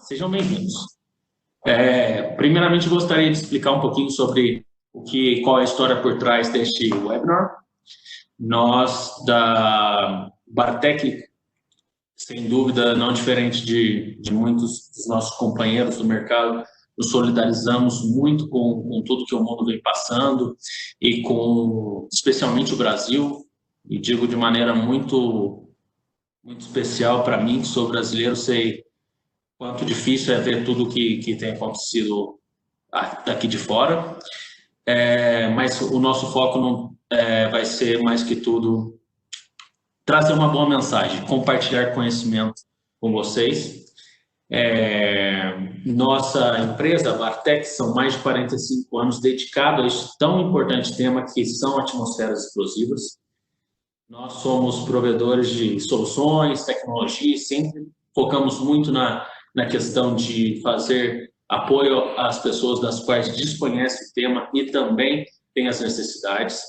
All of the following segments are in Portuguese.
Sejam bem-vindos. Primeiramente, gostaria de explicar um pouquinho sobre qual é a história por trás deste webinar. Nós, da Bartec, sem dúvida, não diferente de muitos dos nossos companheiros do mercado, nos solidarizamos muito com tudo que o mundo vem passando e com, especialmente, o Brasil. E digo de maneira muito especial para mim, que sou brasileiro, sei quanto difícil é ver tudo que tem acontecido daqui de fora. Mas o nosso foco não vai ser, mais que tudo, trazer uma boa mensagem, compartilhar conhecimento com vocês. Nossa empresa, a Bartec, são mais de 45 anos dedicados a esse tão importante tema que são atmosferas explosivas. Nós somos provedores de soluções, tecnologia, sempre focamos muito na questão de fazer apoio às pessoas das quais desconhecem o tema e também têm as necessidades.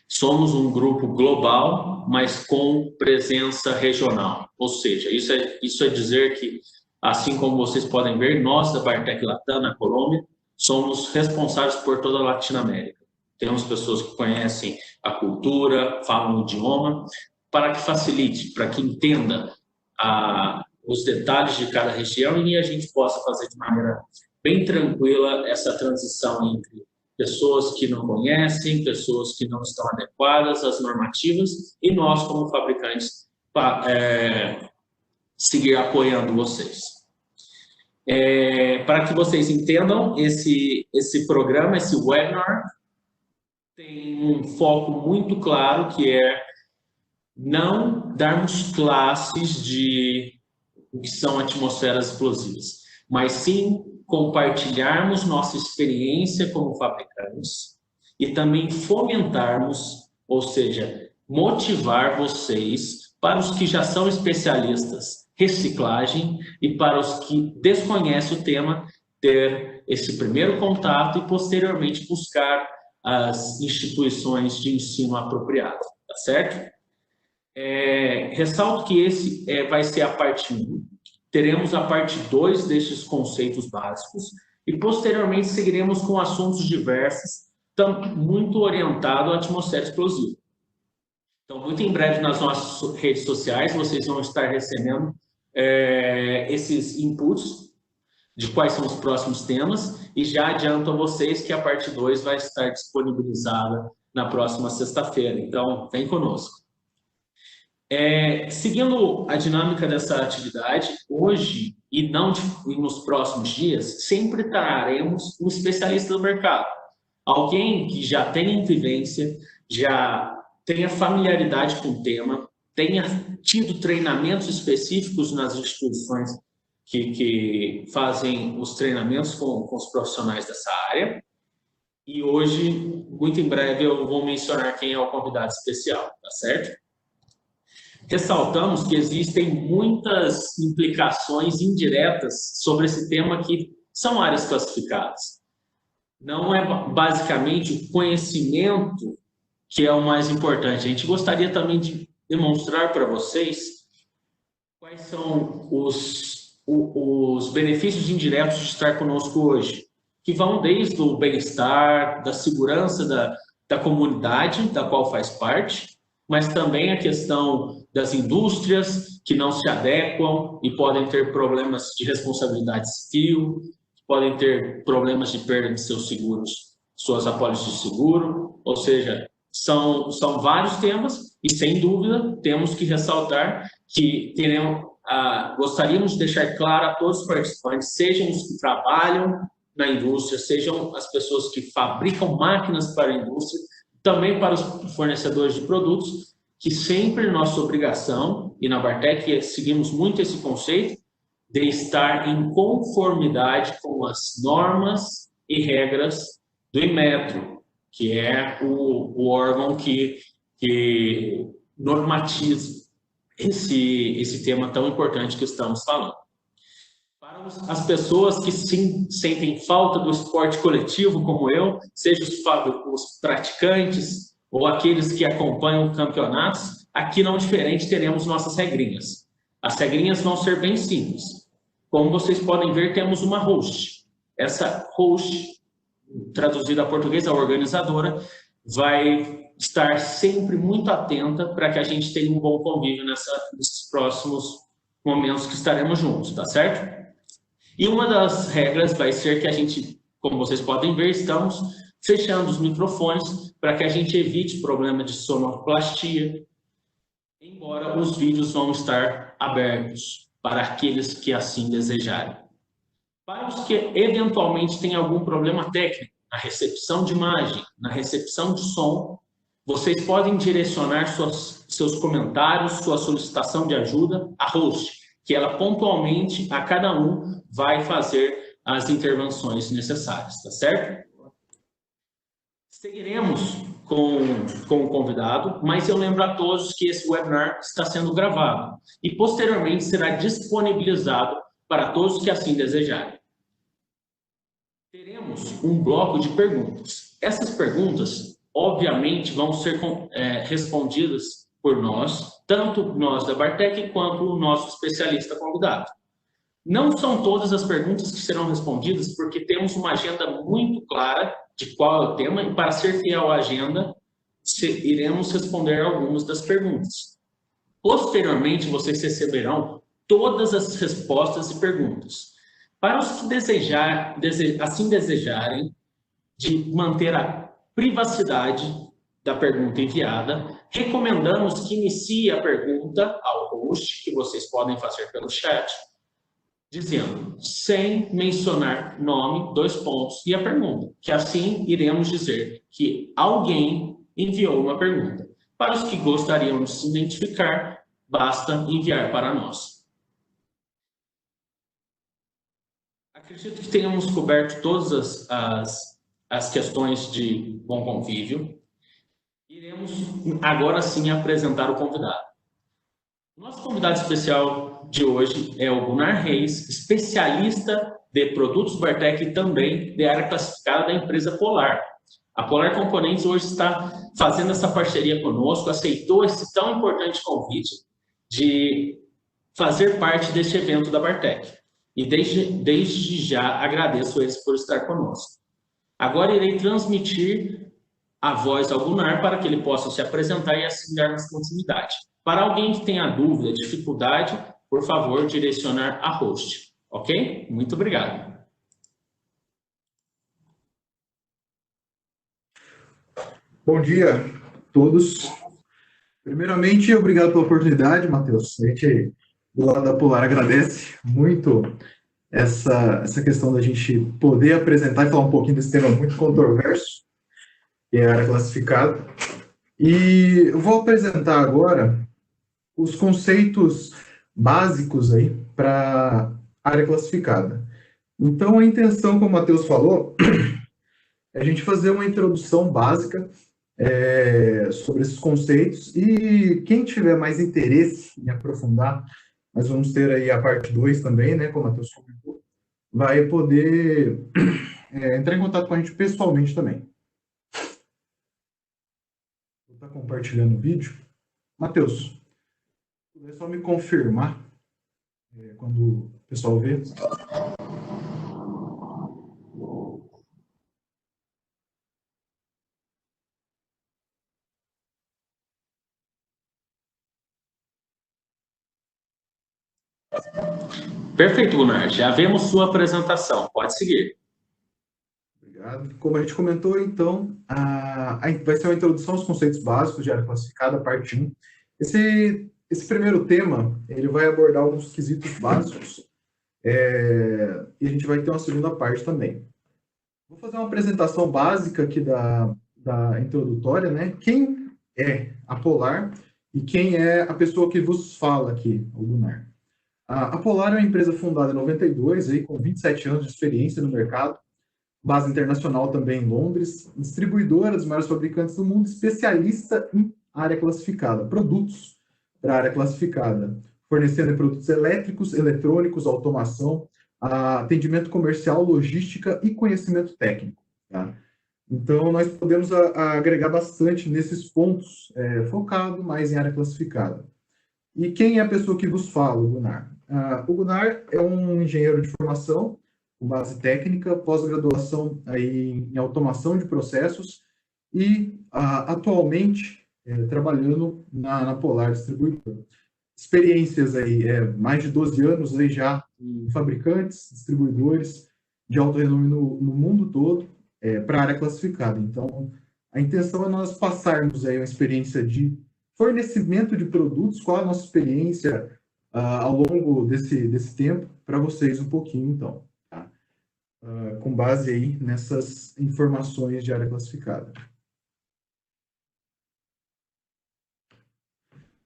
Somos um grupo global, mas com presença regional. Ou seja, isso é dizer que, assim como vocês podem ver, nós da Bartec Latam, na Colômbia, somos responsáveis por toda a Latinoamérica. Temos pessoas que conhecem a cultura, falam o idioma, para que facilite, para que entenda os detalhes de cada região e a gente possa fazer de maneira bem tranquila essa transição entre pessoas que não conhecem, pessoas que não estão adequadas às normativas e nós, como fabricantes, seguir apoiando vocês. Para que vocês entendam, esse programa, esse webinar, tem um foco muito claro, que é não darmos classes de o que são atmosferas explosivas, mas sim compartilharmos nossa experiência como fabricantes e também fomentarmos, ou seja, motivar vocês, para os que já são especialistas, reciclagem, e para os que desconhecem o tema, ter esse primeiro contato e posteriormente buscar as instituições de ensino apropriado, tá certo? Ressalto que esse vai ser a parte 1, teremos a parte 2 destes conceitos básicos e posteriormente seguiremos com assuntos diversos, muito orientado à atmosfera explosiva. Então, muito em breve nas nossas redes sociais vocês vão estar recebendo esses inputs de quais são os próximos temas e já adianto a vocês que a parte 2 vai estar disponibilizada na próxima sexta-feira. Então, vem conosco. Seguindo a dinâmica dessa atividade, hoje e nos próximos dias, sempre traremos um especialista do mercado. Alguém que já tenha vivência, já tenha familiaridade com o tema, tenha tido treinamentos específicos nas instituições que fazem os treinamentos com os profissionais dessa área. E hoje, muito em breve, eu vou mencionar quem é o convidado especial, tá certo? Ressaltamos que existem muitas implicações indiretas sobre esse tema que são áreas classificadas. Não é basicamente o conhecimento que é o mais importante. A gente gostaria também de demonstrar para vocês quais são os benefícios indiretos de estar conosco hoje, que vão desde o bem-estar, da segurança da comunidade da qual faz parte, mas também a questão das indústrias que não se adequam e podem ter problemas de responsabilidade civil, podem ter problemas de perda de seus seguros, suas apólices de seguro, ou seja, são vários temas e, sem dúvida, temos que ressaltar que gostaríamos de deixar claro a todos os participantes, sejam os que trabalham na indústria, sejam as pessoas que fabricam máquinas para a indústria, também para os fornecedores de produtos, que sempre nossa obrigação, e na Bartec seguimos muito esse conceito, de estar em conformidade com as normas e regras do Inmetro, que é o órgão que normatiza esse tema tão importante que estamos falando. Para as pessoas que sentem falta do esporte coletivo, como eu, seja os praticantes ou aqueles que acompanham campeonatos, aqui não diferente teremos nossas regrinhas. As regrinhas vão ser bem simples. como vocês podem ver, temos uma host. Essa host, traduzida a português, a organizadora, vai estar sempre muito atenta para que a gente tenha um bom convívio nesses próximos momentos que estaremos juntos, tá certo? E uma das regras vai ser que a gente, como vocês podem ver, estamos fechando os microfones para que a gente evite problema de sonoplastia, embora os vídeos vão estar abertos para aqueles que assim desejarem. Para os que eventualmente têm algum problema técnico na recepção de imagem, na recepção de som, vocês podem direcionar seus comentários, sua solicitação de ajuda à host, que ela pontualmente, a cada um, vai fazer as intervenções necessárias, tá certo? Seguiremos com o convidado, mas eu lembro a todos que esse webinar está sendo gravado e posteriormente será disponibilizado para todos que assim desejarem. Teremos um bloco de perguntas. Essas perguntas, obviamente, vão ser respondidas por nós, tanto nós da Bartec quanto o nosso especialista convidado. Não são todas as perguntas que serão respondidas, porque temos uma agenda muito clara de qual é o tema, e para ser fiel à agenda, iremos responder algumas das perguntas. Posteriormente, vocês receberão todas as respostas e perguntas. Para os que assim desejarem, de manter a privacidade da pergunta enviada, recomendamos que inicie a pergunta ao host, que vocês podem fazer pelo chat, dizendo, sem mencionar nome, 2 pontos, e a pergunta, que assim iremos dizer que alguém enviou uma pergunta. Para os que gostariam de se identificar, basta enviar para nós. Acredito que tenhamos coberto todas as questões de bom convívio. Iremos agora sim apresentar o convidado. Nosso convidado especial de hoje é o Gunnar Reis, especialista de produtos Bartec e também de área classificada da empresa Polar. A Polar Componentes hoje está fazendo essa parceria conosco, aceitou esse tão importante convite de fazer parte deste evento da Bartec. E desde já agradeço eles por estar conosco. Agora irei transmitir a voz ao Gunnar para que ele possa se apresentar e assim darmos continuidade. Para alguém que tenha dúvida, dificuldade, por favor, direcionar a host. Ok? Muito obrigado. Bom dia a todos. Primeiramente, obrigado pela oportunidade, Matheus. A gente, do lado da Polar, agradece muito essa questão da gente poder apresentar e falar um pouquinho desse tema muito controverso, que é a área classificada. E eu vou apresentar agora os conceitos básicos aí para a área classificada. Então, a intenção, como o Matheus falou, é a gente fazer uma introdução básica sobre esses conceitos, e quem tiver mais interesse em aprofundar, nós vamos ter aí a parte 2 também, né, como o Matheus comentou, vai poder entrar em contato com a gente pessoalmente também. Vou estar compartilhando o vídeo. Matheus, é só me confirmar quando o pessoal vê. Perfeito, Gunnar. Já vemos sua apresentação. Pode seguir. Obrigado. Como a gente comentou, então, vai ser uma introdução aos conceitos básicos de área classificada, parte 1. Esse primeiro tema, ele vai abordar alguns quesitos básicos, e a gente vai ter uma segunda parte também. Vou fazer uma apresentação básica aqui da introdutória, né? Quem é a Polar e quem é a pessoa que vos fala aqui, o Gunnar. A Polar é uma empresa fundada em 92, aí, com 27 anos de experiência no mercado, base internacional também em Londres, distribuidora dos maiores fabricantes do mundo, especialista em área classificada, produtos para a área classificada, fornecendo produtos elétricos, eletrônicos, automação, atendimento comercial, logística e conhecimento técnico. Tá? Então, nós podemos agregar bastante nesses pontos, focado mais em área classificada. E quem é a pessoa que vos fala, Gunnar? O Gunnar é um engenheiro de formação, com base técnica, pós-graduação aí em automação de processos e atualmente trabalhando na Polar Distribuidora. Experiências aí, mais de 12 anos aí já em fabricantes, distribuidores de alto renome no mundo todo, para a área classificada. Então, a intenção é nós passarmos aí uma experiência de fornecimento de produtos, qual a nossa experiência ao longo desse tempo, para vocês um pouquinho, então, tá? Com base aí nessas informações de área classificada.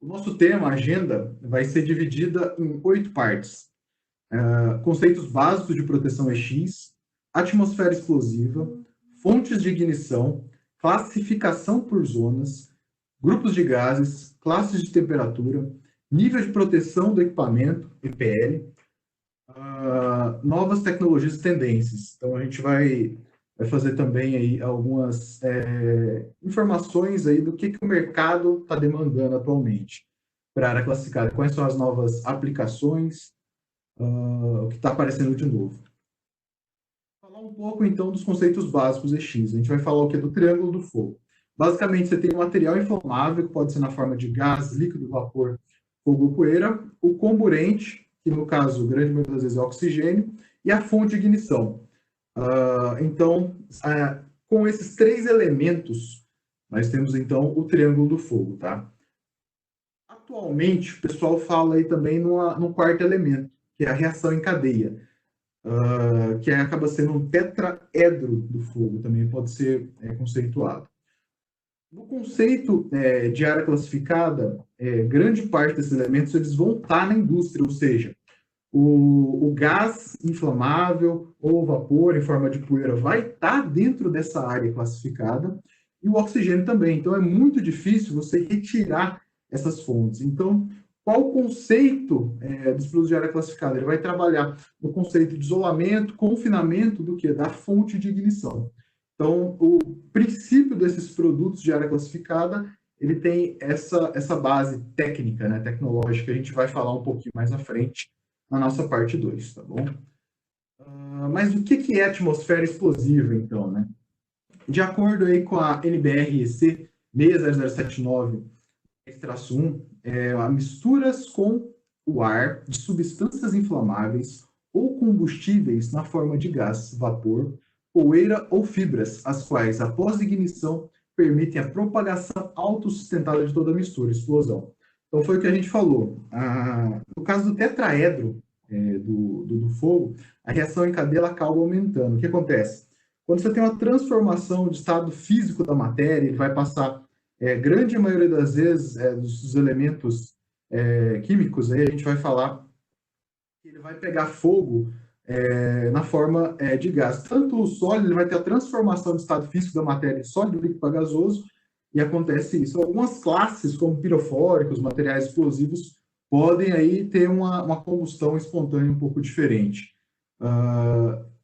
O nosso tema, a agenda, vai ser dividida em 8 partes. Conceitos básicos de proteção EX, atmosfera explosiva, fontes de ignição, classificação por zonas, grupos de gases, classes de temperatura, nível de proteção do equipamento, EPL, novas tecnologias e tendências. Então, a gente vai fazer também aí algumas informações aí do que o mercado está demandando atualmente para a área classificada, quais são as novas aplicações, o que está aparecendo de novo. Vou falar um pouco, então, dos conceitos básicos EX. A gente vai falar o que é do triângulo do fogo. Basicamente, você tem um material inflamável, que pode ser na forma de gás, líquido, vapor, fogo ou poeira, o comburente, que no caso, grande maioria das vezes é oxigênio, e a fonte de ignição. Então, com esses 3 elementos, nós temos, então, o triângulo do fogo, tá? Atualmente, o pessoal fala aí também no quarto elemento, que é a reação em cadeia, que acaba sendo um tetraedro do fogo, também pode ser conceituado. No conceito de área classificada, grande parte desses elementos eles vão estar na indústria, ou seja, o gás inflamável ou o vapor em forma de poeira vai estar dentro dessa área classificada e o oxigênio também. Então, é muito difícil você retirar essas fontes. Então, qual o conceito dos produtos de área classificada? Ele vai trabalhar no conceito de isolamento, confinamento do quê? Da fonte de ignição. Então, o princípio desses produtos de área classificada, ele tem essa base técnica, né, tecnológica, que a gente vai falar um pouquinho mais à frente na nossa parte 2, tá bom? Mas o que é atmosfera explosiva, então, né? De acordo aí com a NBR-EC 60079-1, misturas com o ar de substâncias inflamáveis ou combustíveis na forma de gás, vapor, poeira ou fibras, as quais, após ignição, permitem a propagação autossustentada de toda a mistura, explosão. Então, foi o que a gente falou. No caso do tetraedro do fogo, a reação em cadeia acaba aumentando. O que acontece? Quando você tem uma transformação de estado físico da matéria, ele vai passar, grande maioria das vezes, dos elementos químicos, aí a gente vai falar que ele vai pegar fogo na forma de gás. Tanto o sólido, ele vai ter a transformação de estado físico da matéria de sólido, líquido para gasoso, e acontece isso. Algumas classes, como pirofóricos, materiais explosivos, podem aí ter uma combustão espontânea um pouco diferente.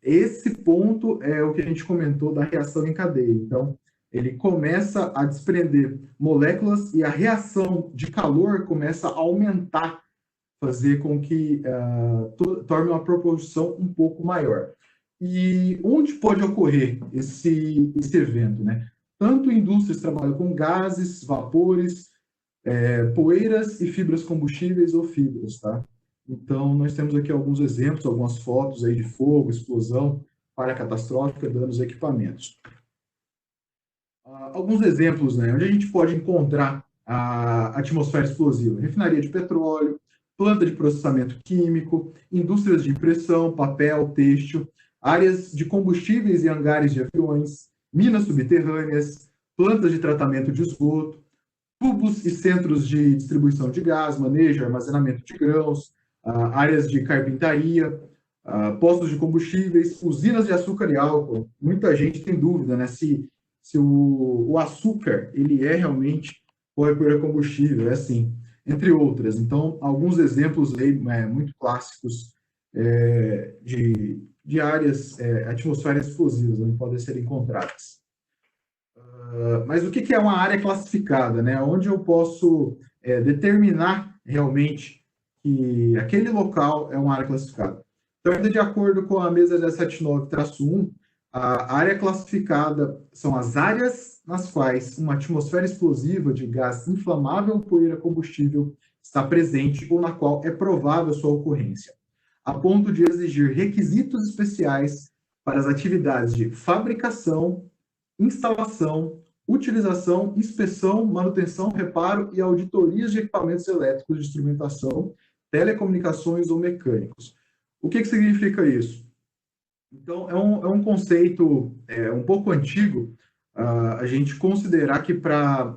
Esse ponto é o que a gente comentou da reação em cadeia. Então, ele começa a desprender moléculas e a reação de calor começa a aumentar, fazer com que torne uma proporção um pouco maior. E onde pode ocorrer esse evento, né? Tanto indústrias trabalham com gases, vapores, poeiras e fibras combustíveis ou fibras, tá? Então, nós temos aqui alguns exemplos, algumas fotos aí de fogo, explosão, falha catastrófica, danos a equipamentos. Alguns exemplos, né? Onde a gente pode encontrar a atmosfera explosiva? Refinaria de petróleo, planta de processamento químico, indústrias de impressão, papel, têxtil, áreas de combustíveis e hangares de aviões, minas subterrâneas, plantas de tratamento de esgoto, tubos e centros de distribuição de gás, manejo e armazenamento de grãos, áreas de carpintaria, postos de combustíveis, usinas de açúcar e álcool. Muita gente tem dúvida, né, se o açúcar ele é realmente ou é combustível, é assim, entre outras. Então, alguns exemplos aí, muito clássicos de áreas atmosféricas explosivas, onde podem ser encontradas. Mas o que é uma área classificada, né? Onde eu posso determinar realmente que aquele local é uma área classificada. Então, ainda de acordo com a mesa 1079-1, a área classificada são as áreas nas quais uma atmosfera explosiva de gás inflamável, poeira, combustível está presente ou na qual é provável sua ocorrência, a ponto de exigir requisitos especiais para as atividades de fabricação, instalação, utilização, inspeção, manutenção, reparo e auditorias de equipamentos elétricos de instrumentação, telecomunicações ou mecânicos. O que significa isso? Então, é um conceito um pouco antigo, a gente considerar que para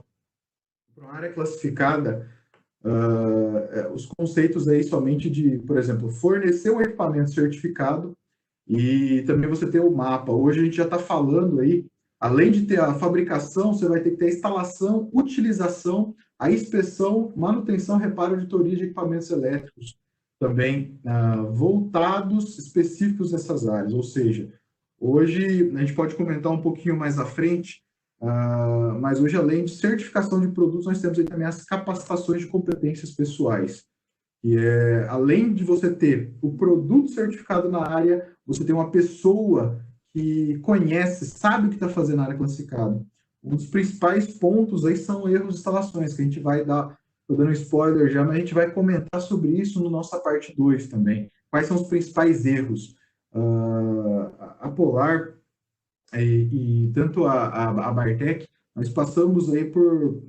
uma área classificada, os conceitos aí somente de, por exemplo, fornecer um equipamento certificado e também você ter o mapa. Hoje a gente já está falando aí, além de ter a fabricação, você vai ter que ter a instalação, utilização, a inspeção, manutenção, reparo, auditoria de equipamentos elétricos, também voltados específicos nessas áreas. Ou seja, hoje a gente pode comentar um pouquinho mais à frente, mas hoje, além de certificação de produtos, nós temos aí também as capacitações de competências pessoais. E além de você ter o produto certificado na área, você tem uma pessoa que conhece, sabe o que está fazendo na área classificada. Um dos principais pontos aí são erros de instalações, que a gente vai dar, estou dando spoiler já, mas a gente vai comentar sobre isso no nossa parte 2 também. Quais são os principais erros? A Polar e tanto a Bartec, nós passamos aí por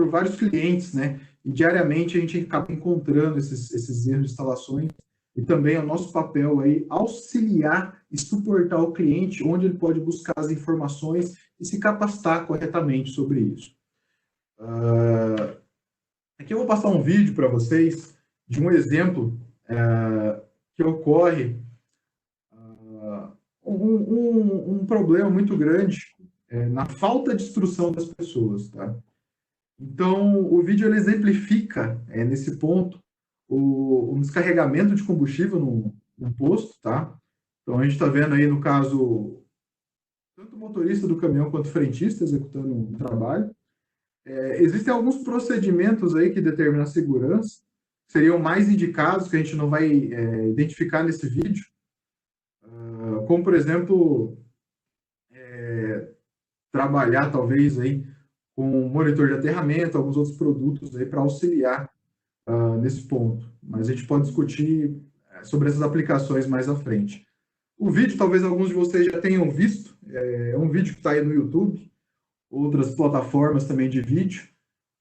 vários clientes, né? E diariamente a gente acaba encontrando esses erros de instalações e também é o nosso papel aí auxiliar e suportar o cliente onde ele pode buscar as informações e se capacitar corretamente sobre isso. Aqui eu vou passar um vídeo para vocês de um exemplo que ocorre um problema muito grande na falta de instrução das pessoas, tá? Então, o vídeo ele exemplifica, nesse ponto, o descarregamento de combustível num posto, tá? Então, a gente está vendo aí, no caso, tanto o motorista do caminhão quanto o frentista executando um trabalho. Existem alguns procedimentos aí que determinam a segurança, seriam mais indicados, que a gente não vai identificar nesse vídeo, como, por exemplo, trabalhar, talvez, aí, com monitor de aterramento, alguns outros produtos aí para auxiliar nesse ponto. Mas a gente pode discutir sobre essas aplicações mais à frente. O vídeo, talvez alguns de vocês já tenham visto, é um vídeo que está aí no YouTube, outras plataformas também de vídeo,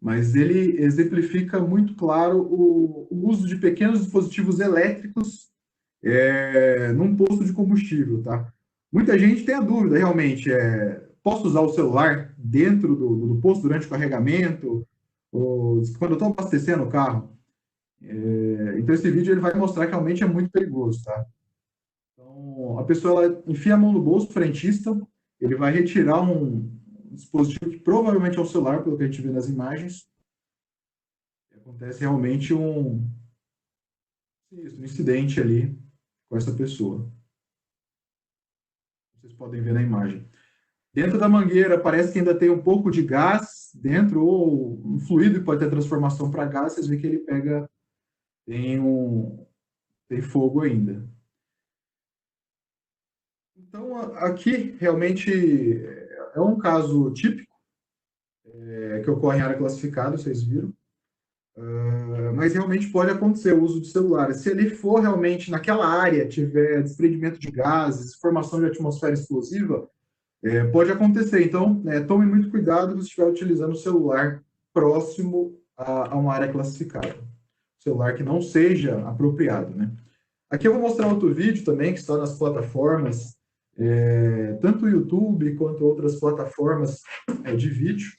mas ele exemplifica muito claro o uso de pequenos dispositivos elétricos num posto de combustível, tá? Muita gente tem a dúvida, realmente, posso usar o celular dentro do posto durante o carregamento, ou quando eu estou abastecendo o carro? Então, esse vídeo ele vai mostrar que realmente é muito perigoso, tá? Então, a pessoa ela enfia a mão no bolso, frentista, ele vai retirar um dispositivo que provavelmente é o celular, pelo que a gente vê nas imagens. Acontece realmente um incidente ali com essa pessoa. Vocês podem ver na imagem. Dentro da mangueira parece que ainda tem um pouco de gás dentro, ou um fluido que pode ter transformação para gás, vocês veem que ele tem fogo ainda. Então, aqui realmente é um caso típico que ocorre em área classificada, vocês viram. Mas realmente pode acontecer o uso de celulares. Se ele for realmente naquela área, tiver desprendimento de gases, formação de atmosfera explosiva, pode acontecer. Então, tome muito cuidado se estiver utilizando o celular próximo a uma área classificada. Celular que não seja apropriado, né? Aqui eu vou mostrar outro vídeo também, que está nas plataformas, tanto o YouTube quanto outras plataformas de vídeo.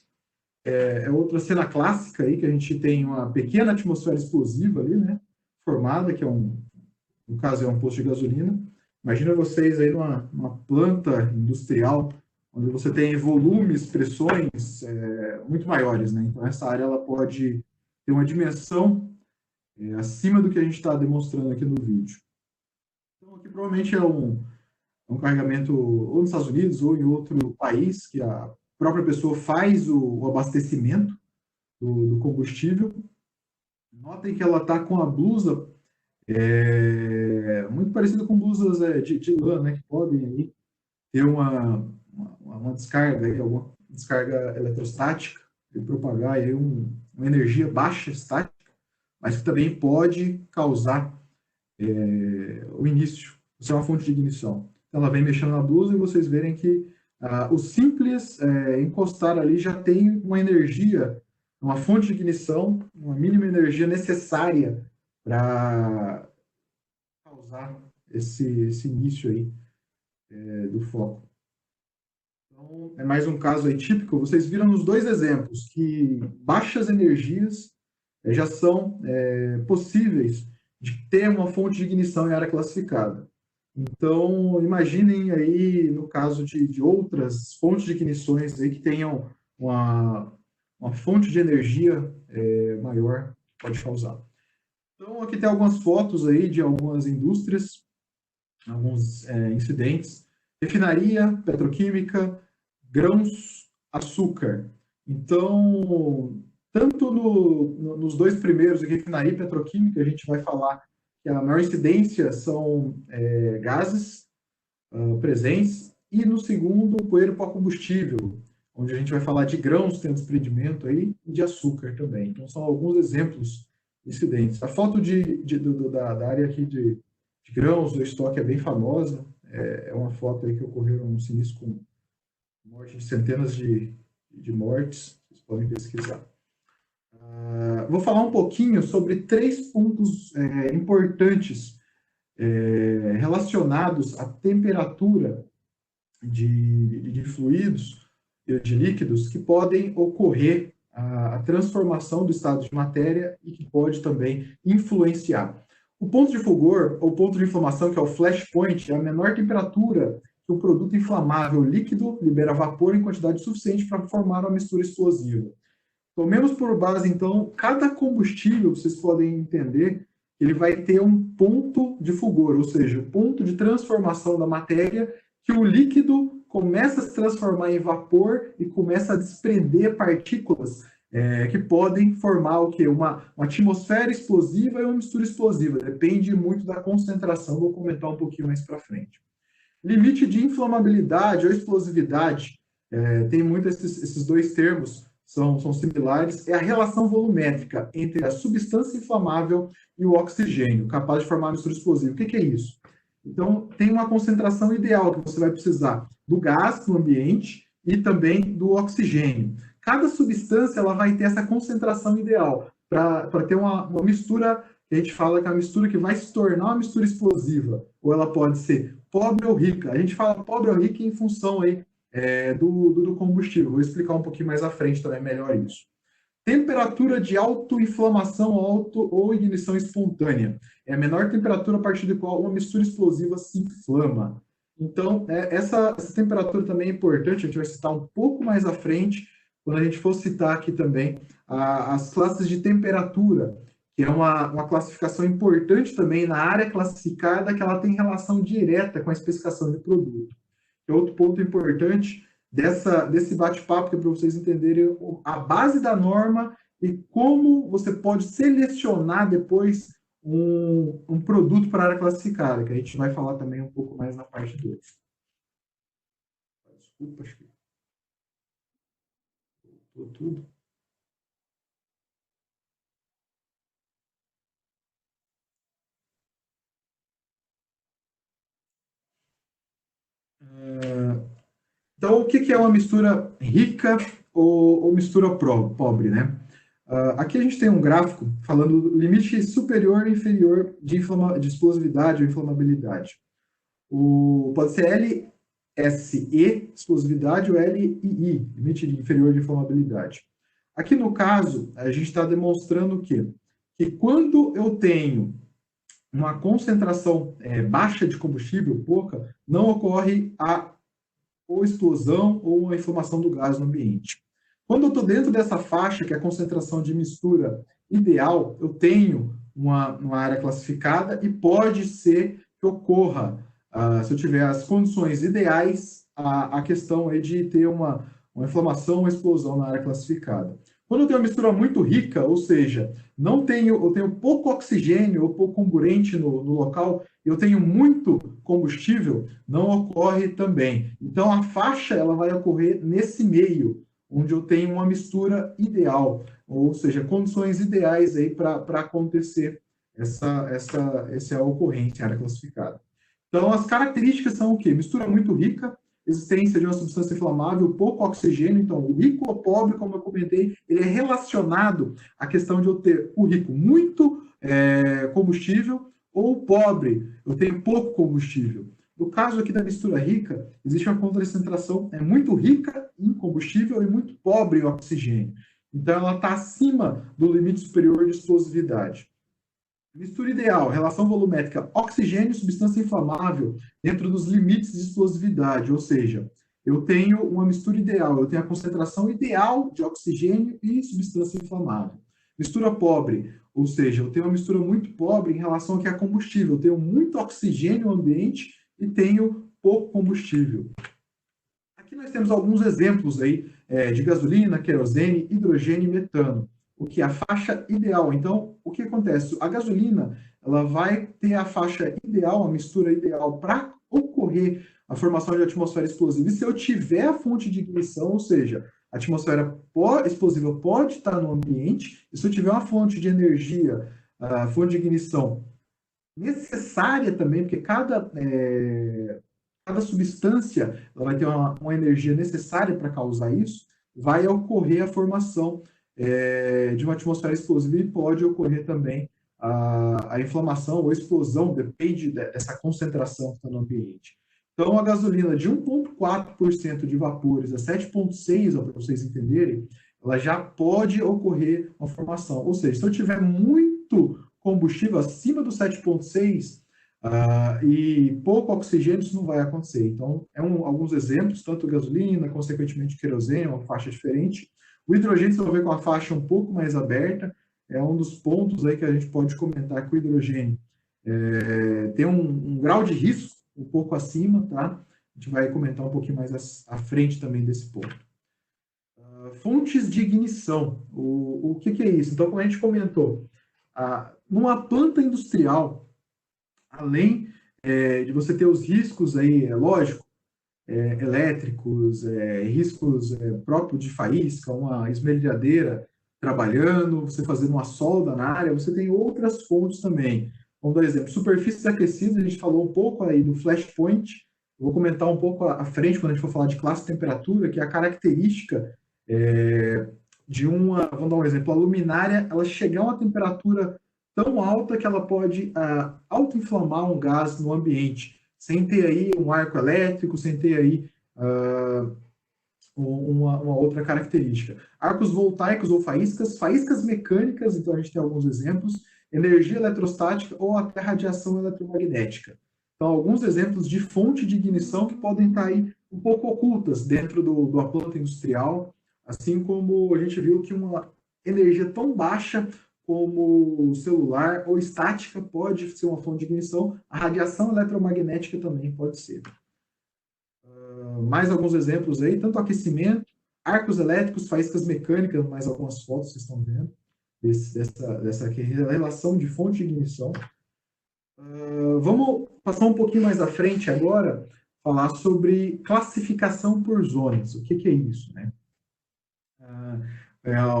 Outra cena clássica aí, que a gente tem uma pequena atmosfera explosiva ali, né? Formada, que no caso é um posto de gasolina. Imagina vocês aí numa planta industrial, onde você tem volumes, pressões muito maiores, né? Então, essa área ela pode ter uma dimensão acima do que a gente está demonstrando aqui no vídeo. Então, aqui provavelmente é um carregamento ou nos Estados Unidos ou em outro país, que a própria pessoa faz o abastecimento do combustível. Notem que ela está com a blusa muito parecida com blusas de lã, né, que podem aí ter uma descarga, aí, alguma descarga eletrostática e propagar aí uma energia baixa estática, mas que também pode causar o início, isso é uma fonte de ignição. Ela vem mexendo na blusa e vocês verem que o simples encostar ali já tem uma energia, uma fonte de ignição, uma mínima energia necessária para causar esse início aí do foco. Então, é mais um caso aí típico. Vocês viram nos dois exemplos que baixas energias já são possíveis de ter uma fonte de ignição em área classificada. Então, imaginem aí, no caso de outras fontes de ignições aí que tenham uma fonte de energia maior, pode causar. Então, aqui tem algumas fotos aí de algumas indústrias, alguns incidentes. Refinaria, petroquímica, grãos, açúcar. Então, tanto nos dois primeiros, refinaria e petroquímica, a gente vai falar que a maior incidência são gases presentes, e no segundo, poeira para combustível, onde a gente vai falar de grãos tendo desprendimento aí, e de açúcar também. Então, são alguns exemplos de incidentes. A foto da área aqui de grãos, do estoque, é bem famosa. É uma foto aí que ocorreu um sinistro com morte de centenas de mortes, vocês podem pesquisar. Vou falar um pouquinho sobre 3 pontos importantes relacionados à temperatura de fluidos, de líquidos, que podem ocorrer a transformação do estado de matéria e que pode também influenciar. O ponto de fulgor, ou ponto de inflamação, que é o flash point, é a menor temperatura que o produto inflamável líquido libera vapor em quantidade suficiente para formar uma mistura explosiva. Tomemos por base, então, cada combustível, vocês podem entender, ele vai ter um ponto de fulgor, ou seja, um ponto de transformação da matéria, que o líquido começa a se transformar em vapor e começa a desprender partículas que podem formar o quê? Uma atmosfera explosiva e uma mistura explosiva. Depende muito da concentração, vou comentar um pouquinho mais para frente. Limite de inflamabilidade ou explosividade, tem muito esses dois termos, são similares, é a relação volumétrica entre a substância inflamável e o oxigênio, capaz de formar mistura explosiva. O que é isso? Então, tem uma concentração ideal que você vai precisar do gás no ambiente e também do oxigênio. Cada substância ela vai ter essa concentração ideal para ter uma mistura, que a gente fala que é uma mistura que vai se tornar uma mistura explosiva, ou ela pode ser pobre ou rica. A gente fala pobre ou rica em função aí, do combustível. Vou explicar um pouquinho mais à frente também melhor isso. Temperatura de autoinflamação ou ignição espontânea. É a menor temperatura a partir da qual uma mistura explosiva se inflama. Então, essa temperatura também é importante, a gente vai citar um pouco mais à frente, quando a gente for citar aqui também as classes de temperatura, que é uma classificação importante também na área classificada, que ela tem relação direta com a especificação de produto. Outro ponto importante desse bate-papo, que é para vocês entenderem a base da norma e como você pode selecionar depois um produto para a área classificada, que a gente vai falar também um pouco mais na parte 2. Desculpa, acho que voltou tudo. Então, o que é uma mistura rica ou mistura pobre, né? Aqui a gente tem um gráfico falando do limite superior e inferior de explosividade ou inflamabilidade. Pode ser LSE, explosividade, ou LII, limite inferior de inflamabilidade. Aqui no caso, a gente está demonstrando o quê? Que quando eu tenho uma concentração baixa de combustível, pouca, não ocorre ou explosão ou a inflamação do gás no ambiente. Quando eu estou dentro dessa faixa, que é a concentração de mistura ideal, eu tenho uma área classificada e pode ser que ocorra, se eu tiver as condições ideais, a questão é de ter uma inflamação, uma explosão na área classificada. Quando eu tenho uma mistura muito rica, ou seja, eu tenho pouco oxigênio ou pouco comburente no local, eu tenho muito combustível, não ocorre também. Então, a faixa ela vai ocorrer nesse meio, onde eu tenho uma mistura ideal, ou seja, condições ideais aí para acontecer essa ocorrência em área classificada. Então, as características são o quê? Mistura muito rica, existência de uma substância inflamável, pouco oxigênio. Então, o rico ou pobre, como eu comentei, ele é relacionado à questão de eu ter o rico muito combustível ou o pobre, eu tenho pouco combustível. No caso aqui da mistura rica, existe uma concentração muito rica em combustível e muito pobre em oxigênio. Então, ela está acima do limite superior de explosividade. Mistura ideal, relação volumétrica oxigênio e substância inflamável dentro dos limites de explosividade, ou seja, eu tenho uma mistura ideal, eu tenho a concentração ideal de oxigênio e substância inflamável. Mistura pobre, ou seja, eu tenho uma mistura muito pobre em relação ao que é combustível, eu tenho muito oxigênio no ambiente e tenho pouco combustível. Aqui nós temos alguns exemplos aí de gasolina, querosene, hidrogênio e metano, o que é a faixa ideal. Então, o que acontece? A gasolina ela vai ter a faixa ideal, a mistura ideal para ocorrer a formação de atmosfera explosiva. E se eu tiver a fonte de ignição, ou seja, a atmosfera explosiva pode estar no ambiente, e se eu tiver uma fonte de energia, a fonte de ignição necessária também, porque cada substância ela vai ter uma energia necessária para causar isso, vai ocorrer a formação de uma atmosfera explosiva e pode ocorrer também a inflamação ou explosão, depende dessa concentração que está no ambiente. Então, a gasolina de 1,4% de vapores a 7,6%, para vocês entenderem, ela já pode ocorrer uma formação. Ou seja, se eu tiver muito combustível acima do 7,6%, e pouco oxigênio, isso não vai acontecer. Então, alguns exemplos, tanto gasolina, consequentemente querosene, uma faixa diferente. O hidrogênio, você vai ver com a faixa um pouco mais aberta, é um dos pontos aí que a gente pode comentar que o hidrogênio tem um grau de risco um pouco acima, tá? A gente vai comentar um pouquinho mais à frente também desse ponto. Fontes de ignição. O que é isso? Então, como a gente comentou, numa planta industrial, além de você ter os riscos aí, lógico, elétricos, riscos próprios de faísca, uma esmerilhadeira trabalhando, você fazendo uma solda na área, você tem outras fontes também. Vamos dar exemplo, superfícies aquecidas, a gente falou um pouco aí do flashpoint, vou comentar um pouco à frente, quando a gente for falar de classe de temperatura, que é a característica de vamos dar um exemplo, a luminária, ela chegar a uma temperatura tão alta que ela pode autoinflamar um gás no ambiente, sem ter aí um arco elétrico, sem ter aí uma outra característica. Arcos voltaicos ou faíscas mecânicas, então a gente tem alguns exemplos, energia eletrostática ou até radiação eletromagnética. Então, alguns exemplos de fonte de ignição que podem estar aí um pouco ocultas dentro da planta industrial, assim como a gente viu que uma energia tão baixa como celular ou estática pode ser uma fonte de ignição, a radiação eletromagnética também pode ser. Mais alguns exemplos aí, tanto aquecimento, arcos elétricos, faíscas mecânicas, mais algumas fotos vocês estão vendo, dessa aqui, relação de fonte de ignição. Vamos passar um pouquinho mais à frente agora, falar sobre classificação por zonas. O que é isso, né?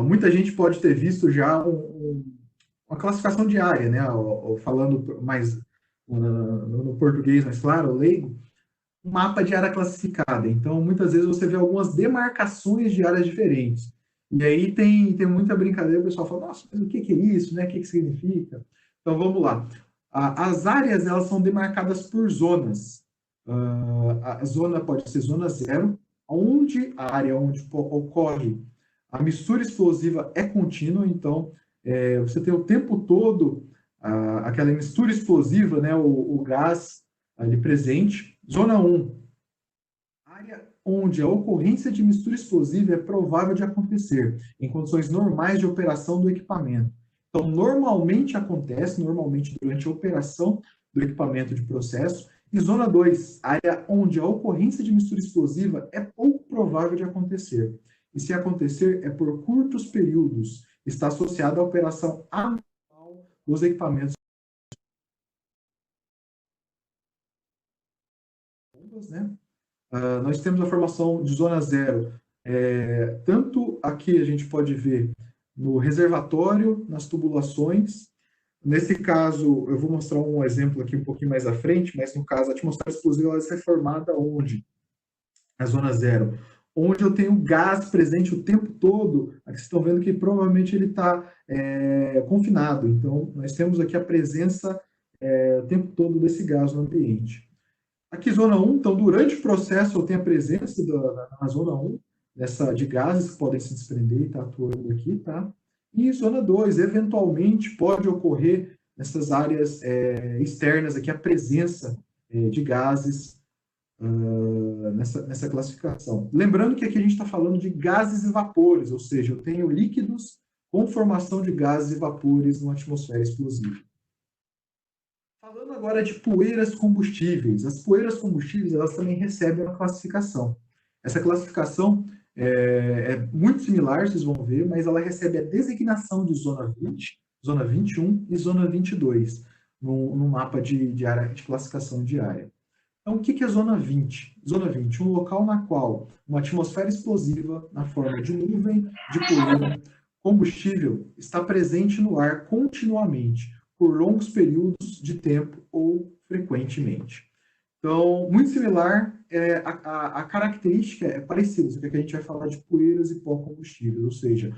Muita gente pode ter visto já uma classificação de área, né? Falando mais no português, mais claro, leigo, um mapa de área classificada. Então, muitas vezes você vê algumas demarcações de áreas diferentes. E aí tem muita brincadeira, o pessoal fala, nossa, mas o que é isso, né? O que significa? Então, vamos lá. As áreas, elas são demarcadas por zonas. A zona pode ser zona zero, a área onde ocorre a mistura explosiva é contínua, então você tem o tempo todo aquela mistura explosiva, né, o gás ali presente. Zona 1, área onde a ocorrência de mistura explosiva é provável de acontecer em condições normais de operação do equipamento. Então, normalmente durante a operação do equipamento de processo. E zona 2, área onde a ocorrência de mistura explosiva é pouco provável de acontecer. e se acontecer é por curtos períodos. Está associado à operação anual dos equipamentos, né? Nós temos a formação de zona zero. Tanto aqui a gente pode ver no reservatório, nas tubulações. Nesse caso, eu vou mostrar um exemplo aqui um pouquinho mais à frente, mas no caso, a atmosfera explosiva ela é formada onde? Na zona zero. Onde eu tenho gás presente o tempo todo. Aqui vocês estão vendo que provavelmente ele está confinado. Então, nós temos aqui a presença o tempo todo desse gás no ambiente. Aqui, zona 1, então, durante o processo, eu tenho a presença na zona 1 de gases que podem se desprender e está atuando aqui, tá? E zona 2, eventualmente, pode ocorrer nessas áreas externas aqui, a presença de gases nessa classificação. Lembrando que aqui a gente está falando de gases e vapores, ou seja, eu tenho líquidos com formação de gases e vapores numa atmosfera explosiva. Falando agora de poeiras combustíveis. As poeiras combustíveis, elas também recebem uma classificação. Essa classificação é muito similar, vocês vão ver, mas ela recebe a designação de zona 20, zona 21 e zona 22, no mapa de área de classificação de área. Então, o que é zona 20? Zona 20, um local na qual uma atmosfera explosiva, na forma de nuvem, de poeira, combustível, está presente no ar continuamente, por longos períodos de tempo ou frequentemente. Então, muito similar, a característica é parecida, só que aqui a gente vai falar de poeiras e pó combustíveis, ou seja,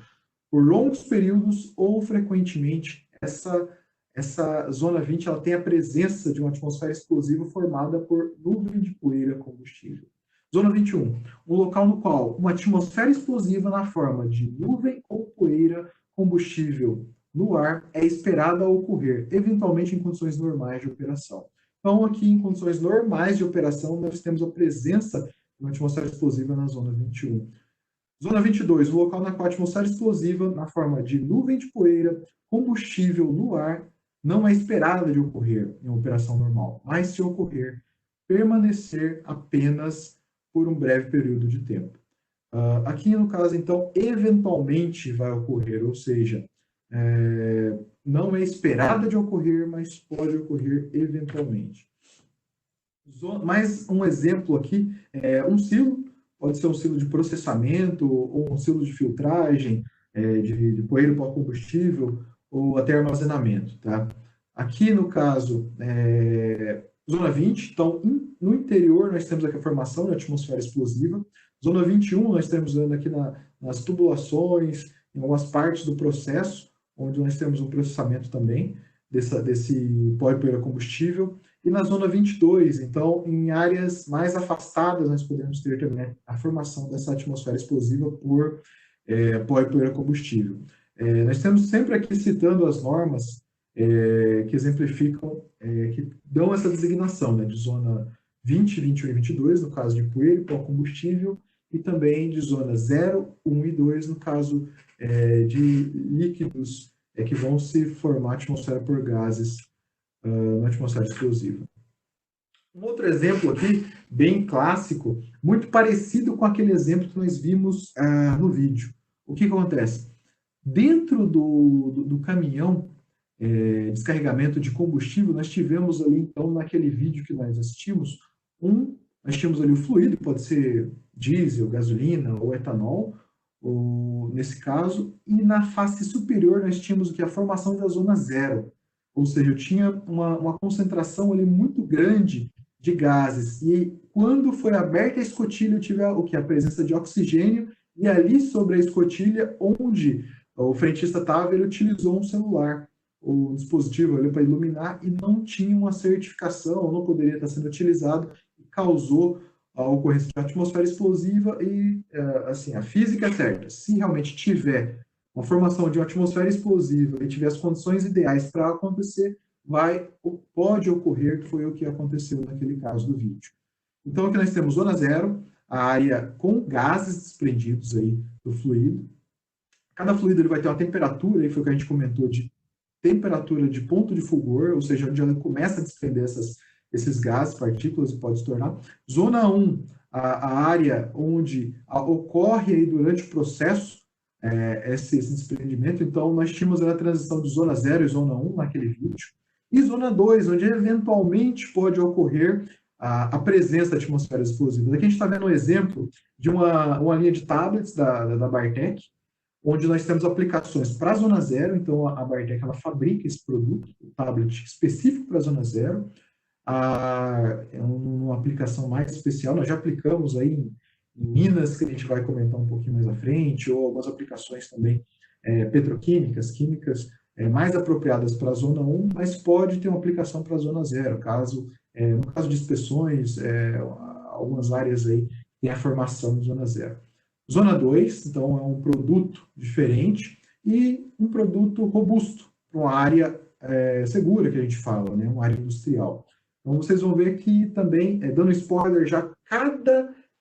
por longos períodos ou frequentemente, essa zona 20 ela tem a presença de uma atmosfera explosiva formada por nuvem de poeira combustível. Zona 21, um local no qual uma atmosfera explosiva na forma de nuvem ou poeira combustível no ar é esperada a ocorrer, eventualmente em condições normais de operação. Então, aqui em condições normais de operação, nós temos a presença de uma atmosfera explosiva na zona 21. Zona 22, o local na qual a atmosfera explosiva, na forma de nuvem de poeira, combustível no ar, não é esperada de ocorrer em uma operação normal, mas se ocorrer, permanecer apenas por um breve período de tempo. Aqui, no caso, então, eventualmente vai ocorrer, ou seja, não é esperada de ocorrer, mas pode ocorrer eventualmente. Mais um exemplo aqui, um silo, pode ser um silo de processamento, ou um silo de filtragem, de poeira para combustível, ou até armazenamento. Tá? Aqui, no caso, zona 20, então, no interior, nós temos aqui a formação de atmosfera explosiva. Zona 21, nós temos aqui nas tubulações, em algumas partes do processo, onde nós temos um processamento também desse pó e poeira combustível. E na zona 22, então, em áreas mais afastadas, nós podemos ter também a formação dessa atmosfera explosiva por pó e poeira combustível. Nós estamos sempre aqui citando as normas que exemplificam, que dão essa designação, né, de zona 20, 21 e 22, no caso de poeira e pó combustível, e também de zona 0, 1 e 2, no caso de líquidos que vão se formar atmosfera por gases na atmosfera explosiva. Um outro exemplo aqui, bem clássico, muito parecido com aquele exemplo que nós vimos no vídeo. O que acontece? Dentro do caminhão descarregamento de combustível, nós tivemos ali, então, naquele vídeo que nós assistimos, nós tínhamos ali o fluido, pode ser diesel, gasolina ou etanol, nesse caso, e na face superior nós tínhamos aqui a formação da zona 0, ou seja, eu tinha uma concentração ali muito grande de gases, e quando foi aberta a escotilha, eu tive a presença de oxigênio, e ali sobre a escotilha, onde o frentista estava, ele utilizou um celular, o dispositivo ali para iluminar, e não tinha uma certificação, não poderia estar sendo utilizado, e causou a ocorrência de atmosfera explosiva. E, assim, a física é certa. Se realmente tiver uma formação de uma atmosfera explosiva e tiver as condições ideais para acontecer, pode ocorrer, que foi o que aconteceu naquele caso do vídeo. Então, aqui nós temos zona 0, a área com gases desprendidos aí do fluido. Cada fluido ele vai ter uma temperatura, aí foi o que a gente comentou, de temperatura de ponto de fulgor, ou seja, onde ela começa a desprender esses gases, partículas, e pode se tornar. Zona 1, a área onde ocorre aí durante o processo esse desprendimento. Então, nós tínhamos a transição de zona 0 e zona 1 naquele vídeo, e zona 2, onde eventualmente pode ocorrer a presença da atmosfera explosiva. Aqui a gente está vendo um exemplo de uma linha de tablets da Bartec, onde nós temos aplicações para a zona 0, então a Bartec ela fabrica esse produto, o tablet específico para a zona 0, é uma aplicação mais especial, nós já aplicamos aí em Minas, que a gente vai comentar um pouquinho mais à frente, ou algumas aplicações também petroquímicas, químicas, mais apropriadas para a zona 1, mas pode ter uma aplicação para a zona 0, no caso de inspeções, algumas áreas aí tem a formação de zona 0. Zona 2, então, é um produto diferente e um produto robusto, para uma área segura que a gente fala, né? Uma área industrial. Então, vocês vão ver que também, dando spoiler, já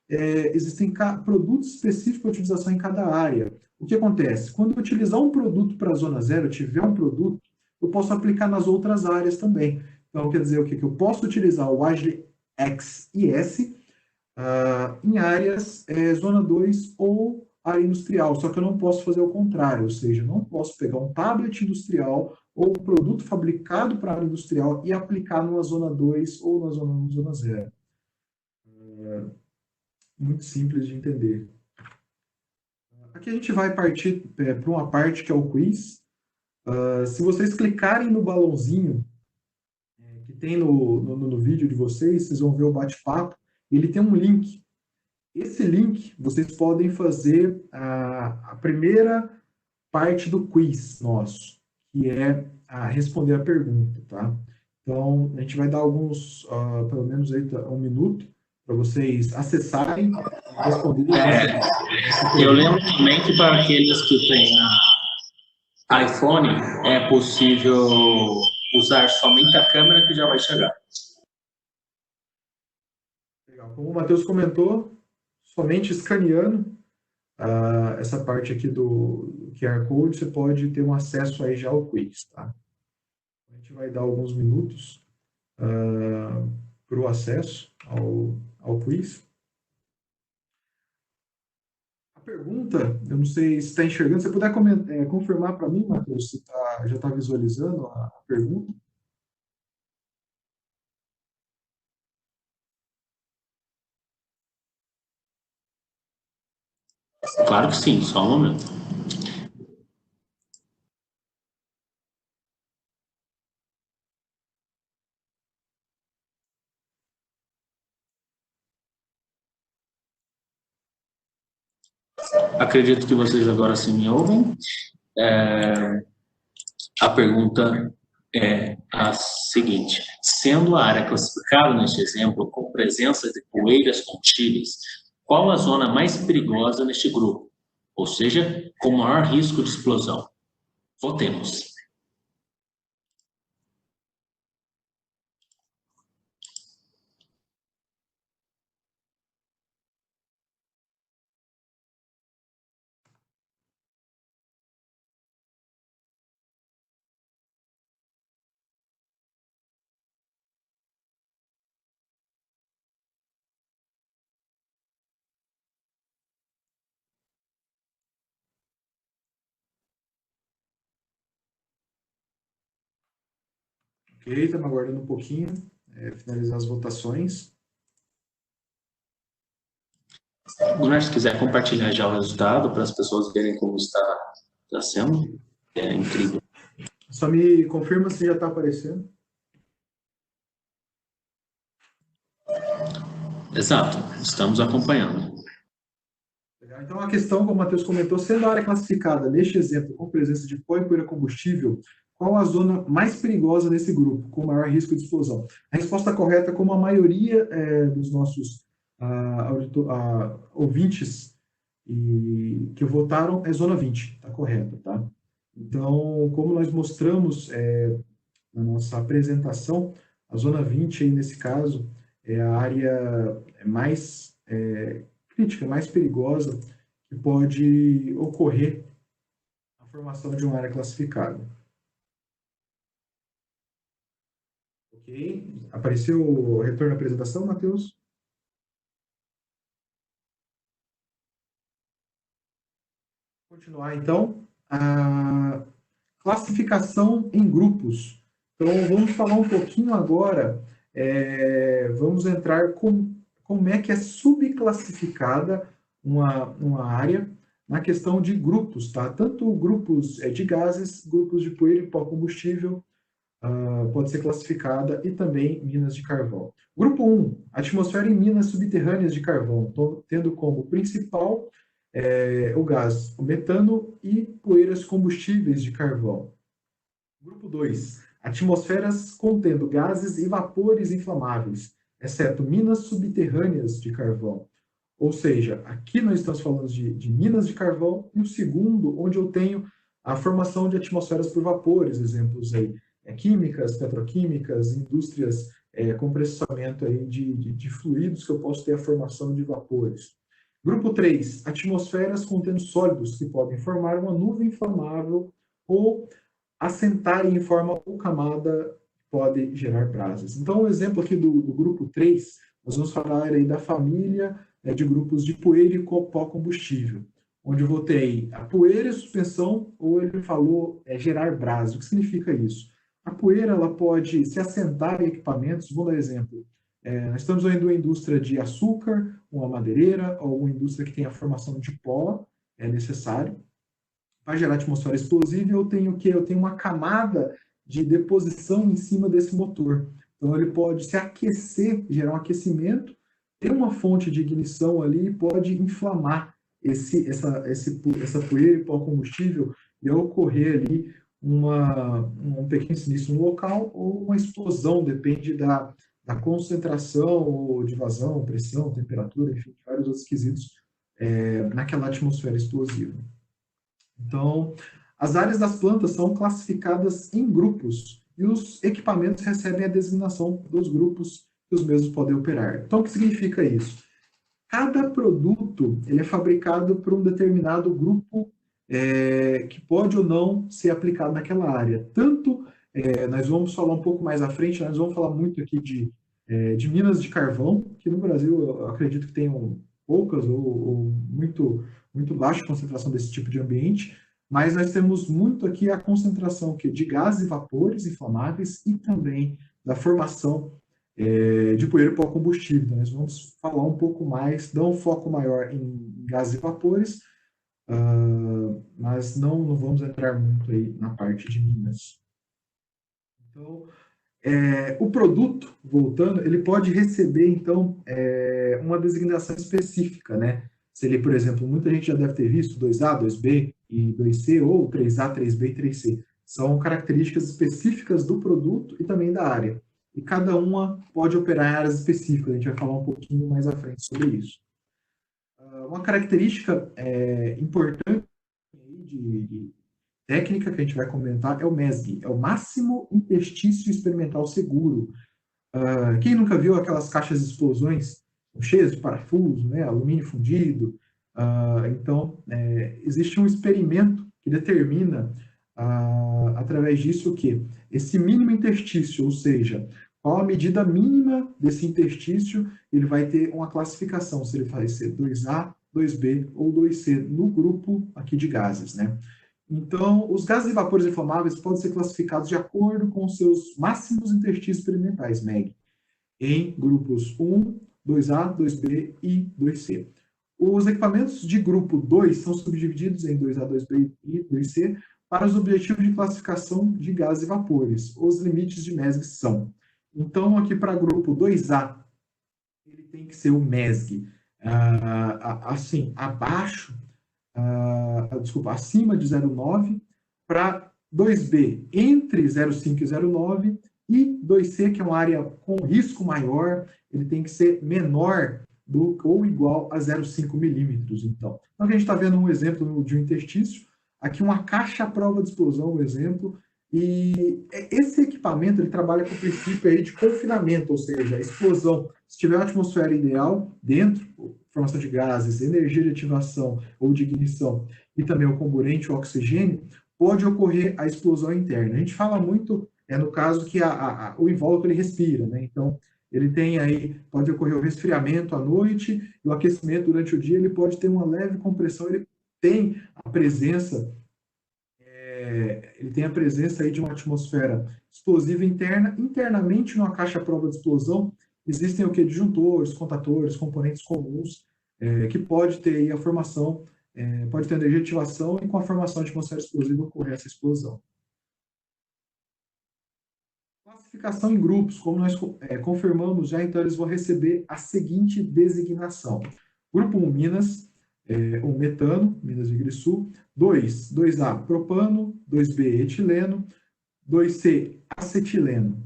existem produtos específicos para utilização em cada área. O que acontece? Quando eu utilizar um produto para a zona 0, eu tiver um produto, eu posso aplicar nas outras áreas também. Então, quer dizer, o que? Que eu posso utilizar o Agile X e S em áreas zona 2 ou área industrial, só que eu não posso fazer o contrário, ou seja, eu não posso pegar um tablet industrial ou um produto fabricado para a área industrial e aplicar numa zona 2 ou na zona 1, zona 0. Muito simples de entender. Aqui a gente vai partir para uma parte que é o quiz. Se vocês clicarem no balãozinho que tem no vídeo de vocês, vocês vão ver o bate-papo. Ele tem um link. Esse link, vocês podem fazer a primeira parte do quiz nosso, que é responder a pergunta, tá? Então, a gente vai dar alguns, pelo menos aí, um minuto, para vocês acessarem e responderem. Eu lembro também que para aqueles que têm iPhone, é possível usar somente a câmera que já vai chegar. Legal. Como o Matheus comentou, somente escaneando essa parte aqui do QR Code, você pode ter um acesso aí já ao quiz, tá? A gente vai dar alguns minutos para o acesso ao quiz. A pergunta, eu não sei se está enxergando, se você puder confirmar para mim, Matheus, se já está visualizando a pergunta. Claro que sim, só um momento. Acredito que vocês agora sim me ouvem. A pergunta é a seguinte: sendo a área classificada neste exemplo com presença de poeiras contíveis, qual a zona mais perigosa neste grupo? Ou seja, com maior risco de explosão? Votemos. Ok, estamos aguardando um pouquinho, finalizar as votações. Gunnar, se quiser compartilhar já o resultado para as pessoas verem como está sendo, é incrível. Só me confirma se já está aparecendo. Exato, estamos acompanhando. Então, a questão, como o Matheus comentou, sendo a área classificada, neste exemplo, com presença de pó e poeira combustível, qual a zona mais perigosa nesse grupo, com maior risco de explosão? A resposta correta, como a maioria dos nossos ouvintes que votaram, é zona 20, está correta, tá? Então, como nós mostramos na nossa apresentação, a zona 20, aí, nesse caso, é a área mais crítica, mais perigosa que pode ocorrer a formação de uma área classificada. Ok? Apareceu o retorno à apresentação, Matheus? Continuar, então, a classificação em grupos. Então, vamos falar um pouquinho agora, vamos entrar com como é que é subclassificada uma área na questão de grupos, tá? Tanto grupos de gases, grupos de poeira e pó combustível, pode ser classificada, e também minas de carvão. Grupo 1, atmosfera e minas subterrâneas de carvão, tendo como principal o gás, o metano e poeiras combustíveis de carvão. Grupo 2, atmosferas contendo gases e vapores inflamáveis, exceto minas subterrâneas de carvão. Ou seja, aqui nós estamos falando de minas de carvão, e o segundo, onde eu tenho a formação de atmosferas por vapores, exemplos aí, químicas, petroquímicas, indústrias com processamento aí de fluidos, que eu posso ter a formação de vapores. Grupo 3, atmosferas contendo sólidos que podem formar uma nuvem inflamável ou assentarem em forma ou camada pode gerar brasas. Então, o exemplo aqui do grupo 3, nós vamos falar aí da família de grupos de poeira e pó combustível, onde eu vou ter a poeira e suspensão, ou ele falou gerar brasa. O que significa isso? A poeira ela pode se assentar em equipamentos, vou dar exemplo. Nós estamos vendo uma indústria de açúcar, uma madeireira, ou uma indústria que tem a formação de pó, é necessário. Para gerar atmosfera explosiva, eu tenho o quê? Eu tenho uma camada de deposição em cima desse motor. Então, ele pode se aquecer, gerar um aquecimento, ter uma fonte de ignição ali e pode inflamar essa poeira e pó combustível e ocorrer ali um pequeno sinistro no local ou uma explosão, depende da concentração ou de vazão, pressão, temperatura, enfim, vários outros quesitos naquela atmosfera explosiva. Então, as áreas das plantas são classificadas em grupos e os equipamentos recebem a designação dos grupos que os mesmos podem operar. Então, o que significa isso? Cada produto ele é fabricado por um determinado grupo que pode ou não ser aplicado naquela área. Tanto, nós vamos falar um pouco mais à frente, nós vamos falar muito aqui de minas de carvão, que no Brasil eu acredito que tenham poucas ou muito baixa concentração desse tipo de ambiente, mas nós temos muito aqui a concentração de gases e vapores inflamáveis e também da formação de poeira e pó combustível. Então, nós vamos falar um pouco mais, dar um foco maior em gases e vapores, mas não vamos entrar muito aí na parte de minas. Então, o produto, voltando, ele pode receber, então, uma designação específica, né? Se ele, por exemplo, muita gente já deve ter visto 2A, 2B e 2C, ou 3A, 3B e 3C. São características específicas do produto e também da área. E cada uma pode operar em áreas específicas. A gente vai falar um pouquinho mais à frente sobre isso. Uma característica importante de técnica que a gente vai comentar é o MESG, é o Máximo Interstício Experimental Seguro. Quem nunca viu aquelas caixas de explosões cheias de parafuso, né, alumínio fundido? Então, existe um experimento que determina, através disso, o quê? Esse mínimo interstício, ou seja, qual a medida mínima desse interstício, ele vai ter uma classificação, se ele vai ser 2A, 2B ou 2C, no grupo aqui de gases, né? Então, os gases e vapores inflamáveis podem ser classificados de acordo com seus máximos interstícios experimentais, MEG, em grupos 1, 2A, 2B e 2C. Os equipamentos de grupo 2 são subdivididos em 2A, 2B e 2C para os objetivos de classificação de gases e vapores. Os limites de MESG são. Então, aqui para grupo 2A, ele tem que ser o MESG, assim, acima de 0,9, para 2B entre 0,5 e 0,9, e 2C, que é uma área com risco maior, ele tem que ser menor ou igual a 0,5 milímetros. Então, a gente está vendo um exemplo de um interstício, aqui uma caixa à prova de explosão, um exemplo, e esse equipamento ele trabalha com o princípio aí de confinamento, ou seja, a explosão, se tiver uma atmosfera ideal dentro, formação de gases, energia de ativação ou de ignição, e também o comburente, o oxigênio, pode ocorrer a explosão interna. A gente fala muito, no caso que o invólucro ele respira, né? Então, ele tem aí, pode ocorrer o resfriamento à noite, e o aquecimento durante o dia, ele pode ter uma leve compressão, ele tem a presença aí de uma atmosfera explosiva interna. Internamente, numa caixa à prova de explosão, existem o que? Disjuntores, contatores, componentes comuns, que pode ter aí a formação, pode ter energia de ativação e com a formação de atmosfera explosiva ocorrer essa explosão. Classificação em grupos, como nós confirmamos já, então eles vão receber a seguinte designação. Grupo 1, Minas, o metano, Minas de Igreçu. 2A, propano. 2B, etileno. 2C, acetileno.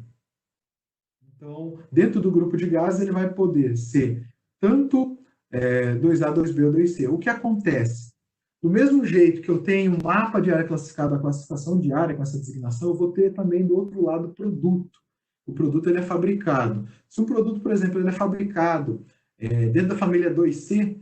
Então, dentro do grupo de gases, ele vai poder ser tanto 2A, 2B ou 2C. O que acontece? Do mesmo jeito que eu tenho um mapa de área classificado, a classificação de área com essa designação, eu vou ter também do outro lado o produto. O produto ele é fabricado. Se um produto, por exemplo, ele é fabricado dentro da família 2C,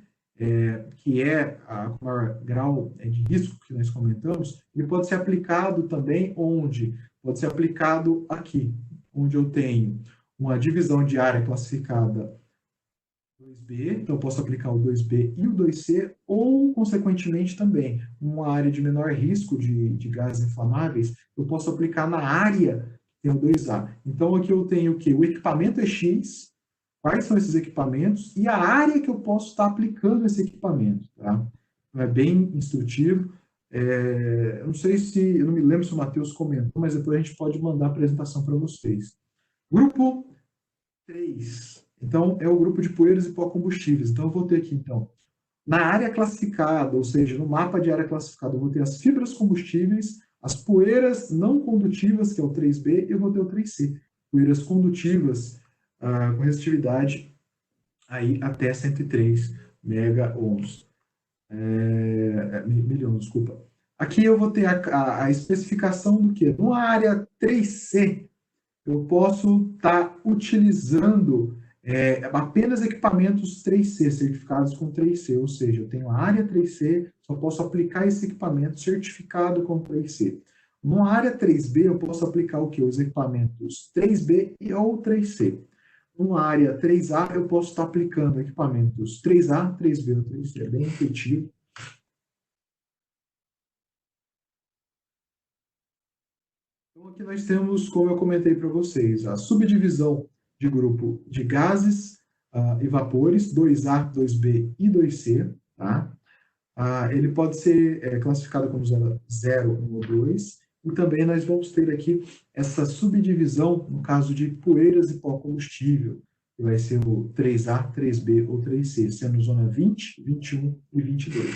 que é o maior grau de risco que nós comentamos, ele pode ser aplicado também onde? Pode ser aplicado aqui, onde eu tenho uma divisão de área classificada 2B, então eu posso aplicar o 2B e o 2C, ou, consequentemente, também, uma área de menor risco de gases inflamáveis, eu posso aplicar na área que tem o 2A. Então, aqui eu tenho o quê? O equipamento é X, quais são esses equipamentos, e a área que eu posso estar aplicando esse equipamento. Tá? Então, é bem instrutivo. Eu não sei se, eu não me lembro se o Matheus comentou, mas depois a gente pode mandar a apresentação para vocês. Grupo 3. Então, é o grupo de poeiras e pó-combustíveis. Então, eu vou ter aqui, então, na área classificada, ou seja, no mapa de área classificada, eu vou ter as fibras combustíveis, as poeiras não condutivas, que é o 3B, e eu vou ter o 3C. Poeiras condutivas com resistividade aí até 103 mega-ohms. Milhões, desculpa. Aqui eu vou ter a especificação do quê? Numa área 3C, eu posso estar utilizando apenas equipamentos 3C, certificados com 3C, ou seja, eu tenho a área 3C, só posso aplicar esse equipamento certificado com 3C. Numa área 3B, eu posso aplicar o quê? Os equipamentos 3B ou 3C. Numa área 3A, eu posso estar aplicando equipamentos 3A, 3B ou 3C. É bem intuitivo. Então, aqui nós temos, como eu comentei para vocês, a subdivisão de grupo de gases e vapores, 2A, 2B e 2C. Tá? Ele pode ser classificado como 0, 1 ou 2. E também nós vamos ter aqui essa subdivisão, no caso de poeiras e pó combustível, que vai ser o 3A, 3B ou 3C, sendo zona 20, 21 e 22.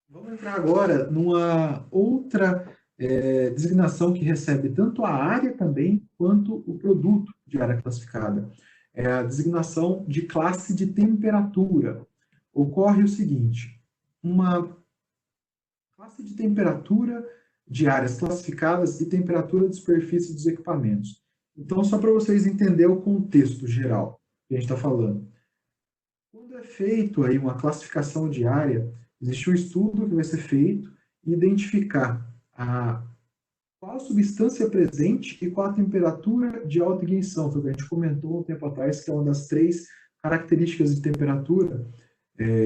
Vamos entrar agora numa outra designação que recebe tanto a área também quanto o produto de área classificada. É a designação de classe de temperatura. Ocorre o seguinte, uma classe de temperatura de áreas classificadas e temperatura de superfície dos equipamentos. Então, só para vocês entenderem o contexto geral que a gente está falando. Quando é feito aí uma classificação de área, existe um estudo que vai ser feito e identificar qual a substância presente e qual a temperatura de alta ignição. Foi o que a gente comentou um tempo atrás, que é uma das 3 características de temperatura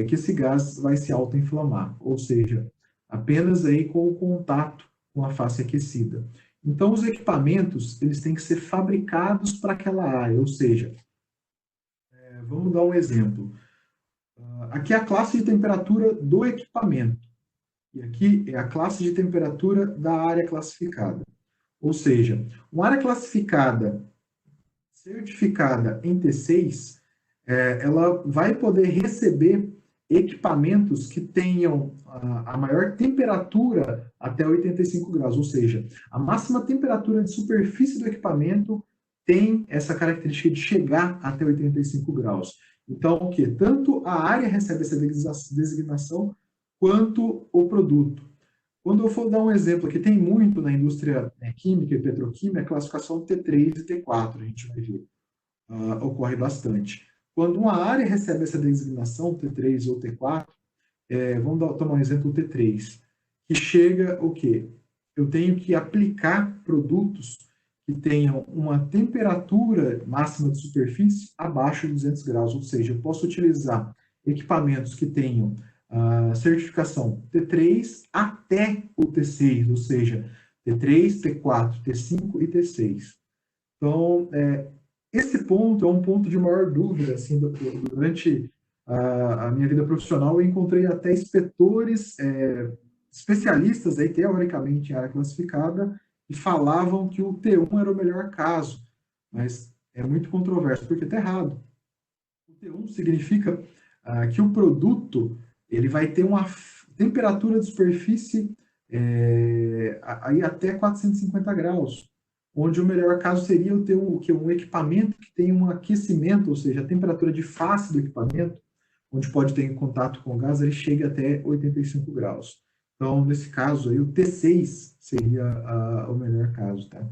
que esse gás vai se autoinflamar, ou seja, apenas aí com o contato com a face aquecida. Então, os equipamentos, eles têm que ser fabricados para aquela área, ou seja, vamos dar um exemplo. Aqui é a classe de temperatura do equipamento. E aqui é a classe de temperatura da área classificada. Ou seja, uma área classificada certificada em T6, ela vai poder receber equipamentos que tenham a maior temperatura até 85 graus, ou seja, a máxima temperatura de superfície do equipamento tem essa característica de chegar até 85 graus. Então, o que? Tanto a área recebe essa designação, quanto o produto. Quando eu for dar um exemplo aqui, tem muito na indústria química e petroquímica, a classificação T3 e T4, a gente vai ver. Ocorre bastante. Quando uma área recebe essa designação, T3 ou T4, vamos tomar um exemplo, o T3, que chega o quê? Eu tenho que aplicar produtos que tenham uma temperatura máxima de superfície abaixo de 200 graus, ou seja, eu posso utilizar equipamentos que tenham a certificação T3 até o T6, ou seja, T3, T4, T5 e T6. Então, esse ponto é um ponto de maior dúvida. Assim, durante a minha vida profissional, eu encontrei até inspetores, especialistas, aí, teoricamente, em área classificada, e falavam que o T1 era o melhor caso. Mas é muito controverso, porque está errado. O T1 significa que o produto ele vai ter uma temperatura de superfície aí até 450 graus, onde o melhor caso seria eu ter um equipamento que tem um aquecimento, ou seja, a temperatura de face do equipamento, onde pode ter contato com o gás, ele chega até 85 graus. Então, nesse caso aí, o T6 seria o melhor caso, tá?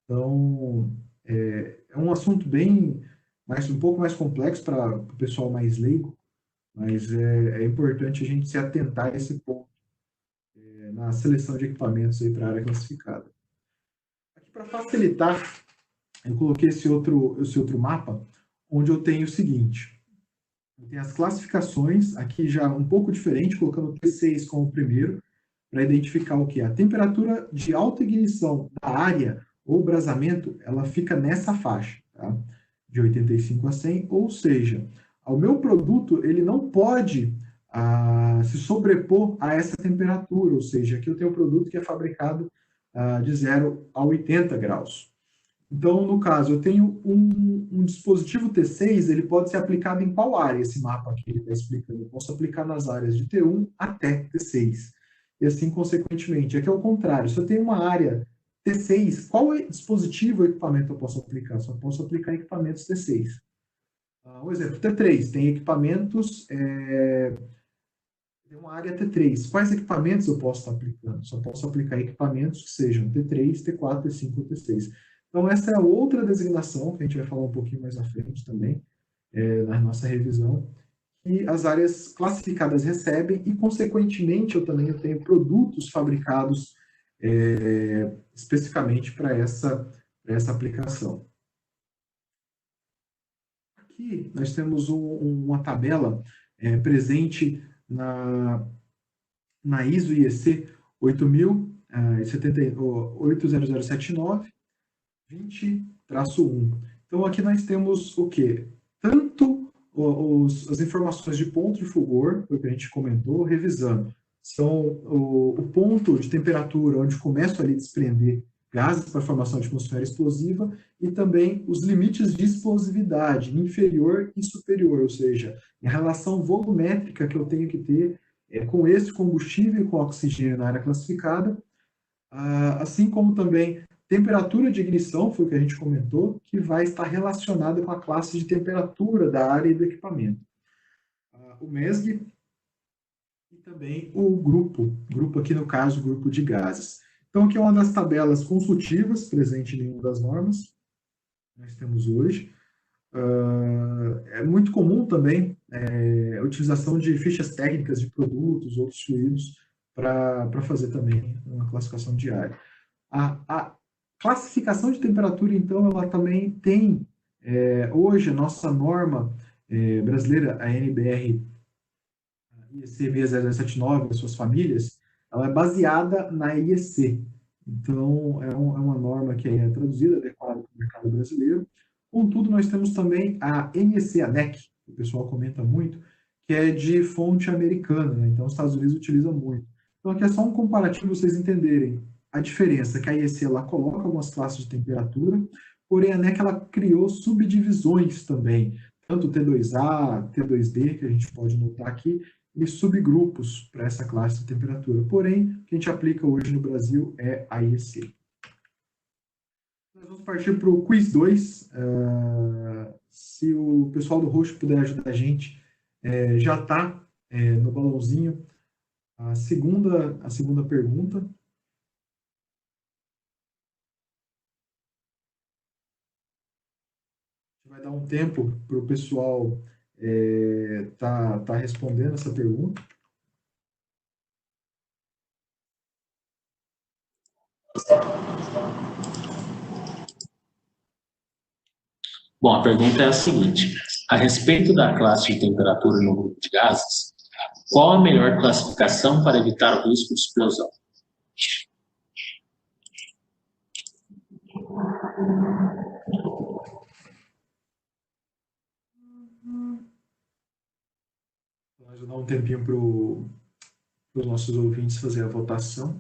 Então, é um assunto um pouco mais complexo para o pessoal mais leigo, mas é importante a gente se atentar a esse ponto na seleção de equipamentos para a área classificada. Aqui, para facilitar, eu coloquei esse outro mapa, onde eu tenho o seguinte: eu tenho as classificações, aqui já um pouco diferente, colocando o T6 como o primeiro, para identificar o que é a temperatura de alta ignição da área ou brasamento, ela fica nessa faixa, tá? De 85 a 100, ou seja, o meu produto ele não pode se sobrepor a essa temperatura, ou seja, aqui eu tenho um produto que é fabricado de 0 a 80 graus. Então, no caso, eu tenho um dispositivo T6, ele pode ser aplicado em qual área? Esse mapa aqui ele está explicando. Eu posso aplicar nas áreas de T1 até T6. E assim, consequentemente. Aqui é o contrário. Se eu tenho uma área T6, qual dispositivo ou equipamento eu posso aplicar? Só posso aplicar equipamentos T6. Um exemplo, T3, tem equipamentos... tem uma área T3. Quais equipamentos eu posso estar aplicando? Só posso aplicar equipamentos que sejam T3, T4, T5 ou T6. Então, essa é a outra designação, que a gente vai falar um pouquinho mais à frente também, na nossa revisão, que as áreas classificadas recebem e, consequentemente, eu tenho produtos fabricados especificamente para essa aplicação. Aqui nós temos uma tabela presente na ISO IEC 80079 20-1. Então, aqui nós temos o quê? Tanto as informações de ponto de fulgor, que a gente comentou, revisando. São o ponto de temperatura onde começam ali a desprender gases para a formação de atmosfera explosiva e também os limites de explosividade, inferior e superior, ou seja, a relação volumétrica que eu tenho que ter com esse combustível e com oxigênio na área classificada, assim como também temperatura de ignição, foi o que a gente comentou, que vai estar relacionada com a classe de temperatura da área e do equipamento. O MESG e também o grupo aqui no caso, o grupo de gases. Então, aqui é uma das tabelas consultivas presente em uma das normas que nós temos hoje. É muito comum também a utilização de fichas técnicas de produtos, outros fluidos, para fazer também uma classificação de área. A classificação de temperatura, então, ela também tem, hoje, a nossa norma brasileira, a NBR IEC 60079, as suas famílias, ela é baseada na IEC. Então, é uma norma que é traduzida, adequada para o mercado brasileiro. Contudo, nós temos também a NEC, a NEC, que o pessoal comenta muito, que é de fonte americana, né? Então, os Estados Unidos utilizam muito. Então, aqui é só um comparativo para vocês entenderem a diferença, que a IEC ela coloca algumas classes de temperatura, porém a NEC ela criou subdivisões também, tanto T2A, T2D, que a gente pode notar aqui, e subgrupos para essa classe de temperatura. Porém, o que a gente aplica hoje no Brasil é a IEC. Nós vamos partir para o quiz 2. Se o pessoal do host puder ajudar a gente, já está no balãozinho a segunda pergunta. Vai dar um tempo para o pessoal tá respondendo essa pergunta. Bom, a pergunta é a seguinte: a respeito da classe de temperatura no grupo de gases, Qual a melhor classificação para evitar o risco de explosão? Vamos dar um tempinho para os nossos ouvintes fazer a votação.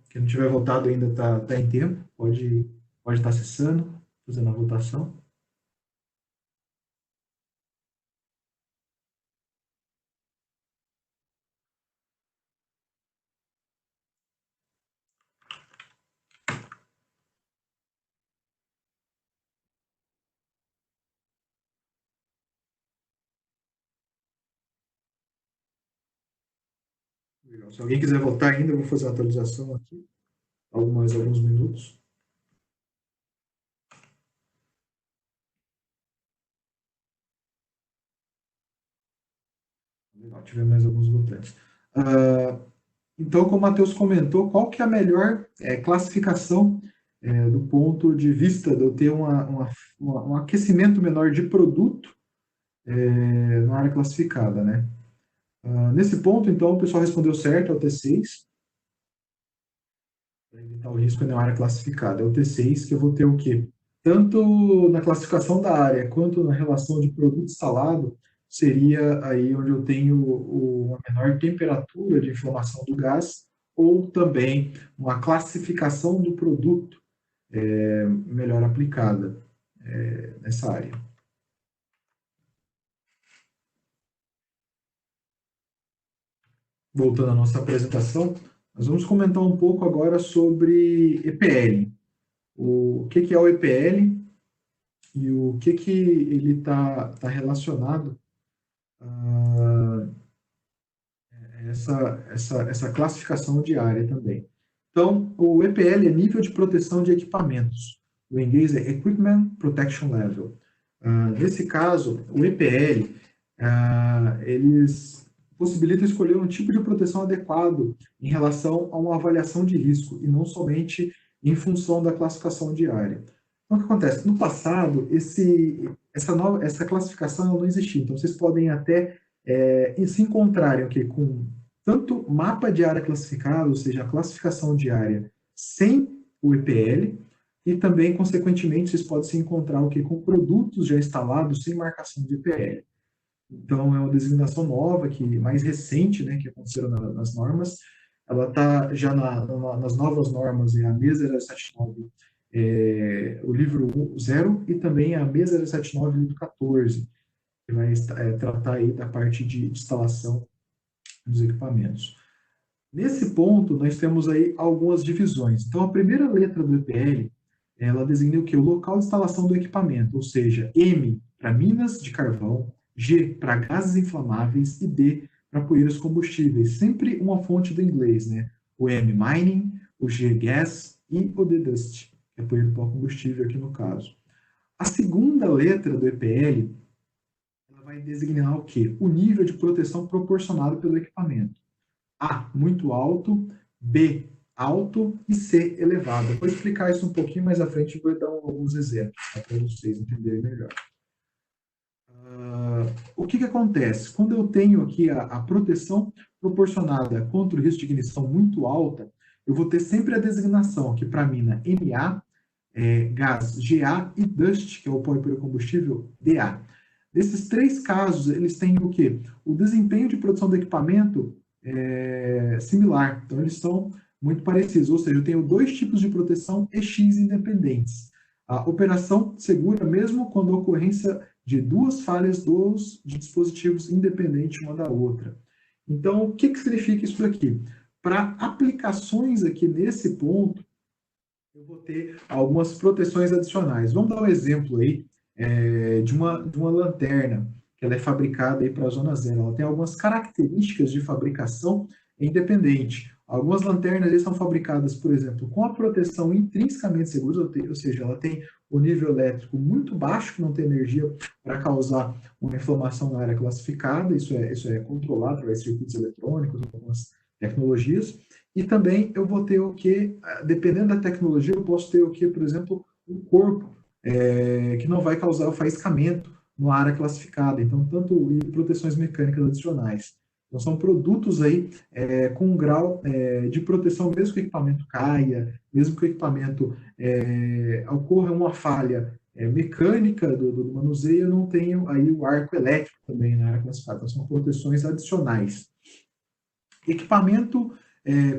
Quem não tiver votado ainda está em tempo, pode estar acessando, fazendo a votação. Legal. Se alguém quiser votar ainda, eu vou fazer a atualização aqui, mais alguns minutos. Legal, tivemos mais alguns votantes. Então, como o Matheus comentou, qual que é a melhor classificação do ponto de vista de eu ter um aquecimento menor de produto na área classificada, né? Nesse ponto, então, o pessoal respondeu certo, é o T6, para evitar o risco na área classificada. É o T6 que eu vou ter o quê? Tanto na classificação da área, quanto na relação de produto instalado, seria aí onde eu tenho uma menor temperatura de inflamação do gás, ou também uma classificação do produto melhor aplicada nessa área. Voltando à nossa apresentação, nós vamos comentar um pouco agora sobre EPL. O que é o EPL e o que ele está relacionado a essa classificação de área também. Então, o EPL é nível de proteção de equipamentos. O inglês é Equipment Protection Level. Nesse caso, o EPL, eles possibilitam escolher um tipo de proteção adequado em relação a uma avaliação de risco e não somente em função da classificação de área. Então, o que acontece? No passado, essa classificação não existia. Então, vocês podem até se encontrarem com tanto mapa de área classificado, ou seja, a classificação de área sem o EPL, e também, consequentemente, vocês podem se encontrar com produtos já instalados sem marcação de EPL. Então, é uma designação nova, mais recente, né, que aconteceu nas normas. Ela está já nas novas normas, a MES 079, o livro 0, e também a MES 079, livro 14, que vai tratar aí da parte de instalação dos equipamentos. Nesse ponto, nós temos aí algumas divisões. Então, a primeira letra do EPL, ela designa o quê? O local de instalação do equipamento, ou seja, M para minas de carvão, G para gases inflamáveis e D para poeiras combustíveis. Sempre uma fonte do inglês, né? O M, mining, o G, gas e o D, dust, que é poeira pó combustível aqui no caso. A segunda letra do EPL, ela vai designar o quê? O nível de proteção proporcionado pelo equipamento. A, muito alto, B, alto e C, elevado. Eu vou explicar isso um pouquinho mais à frente e vou dar alguns exemplos para vocês entenderem melhor. O que acontece? Quando eu tenho aqui a proteção proporcionada contra o risco de ignição muito alta, eu vou ter sempre a designação aqui para a mina MA, gás GA e dust, que é o pó e combustível, DA. Desses três casos, eles têm o quê? O desempenho de produção do equipamento similar. Então, eles são muito parecidos. Ou seja, eu tenho dois tipos de proteção EX independentes. A operação segura mesmo quando a ocorrência de duas falhas de dispositivos independentes uma da outra. Então, o que significa isso aqui? Para aplicações aqui nesse ponto, eu vou ter algumas proteções adicionais. Vamos dar um exemplo aí de uma lanterna, que ela é fabricada para a zona zero. Ela tem algumas características de fabricação independente. Algumas lanternas são fabricadas, por exemplo, com a proteção intrinsecamente segura, ou seja, ela tem o nível elétrico muito baixo, que não tem energia para causar uma inflamação na área classificada. Isso é controlado através de circuitos eletrônicos, algumas tecnologias, e também eu vou ter o que, dependendo da tecnologia, eu posso ter o que, por exemplo, um corpo que não vai causar o faiscamento numa área classificada, então, tanto e proteções mecânicas adicionais. Então, são produtos aí com um grau de proteção, mesmo que o equipamento caia, mesmo que o equipamento ocorra uma falha mecânica do manuseio, eu não tenho aí o arco elétrico também na área classificada. Então, são proteções adicionais. Equipamento,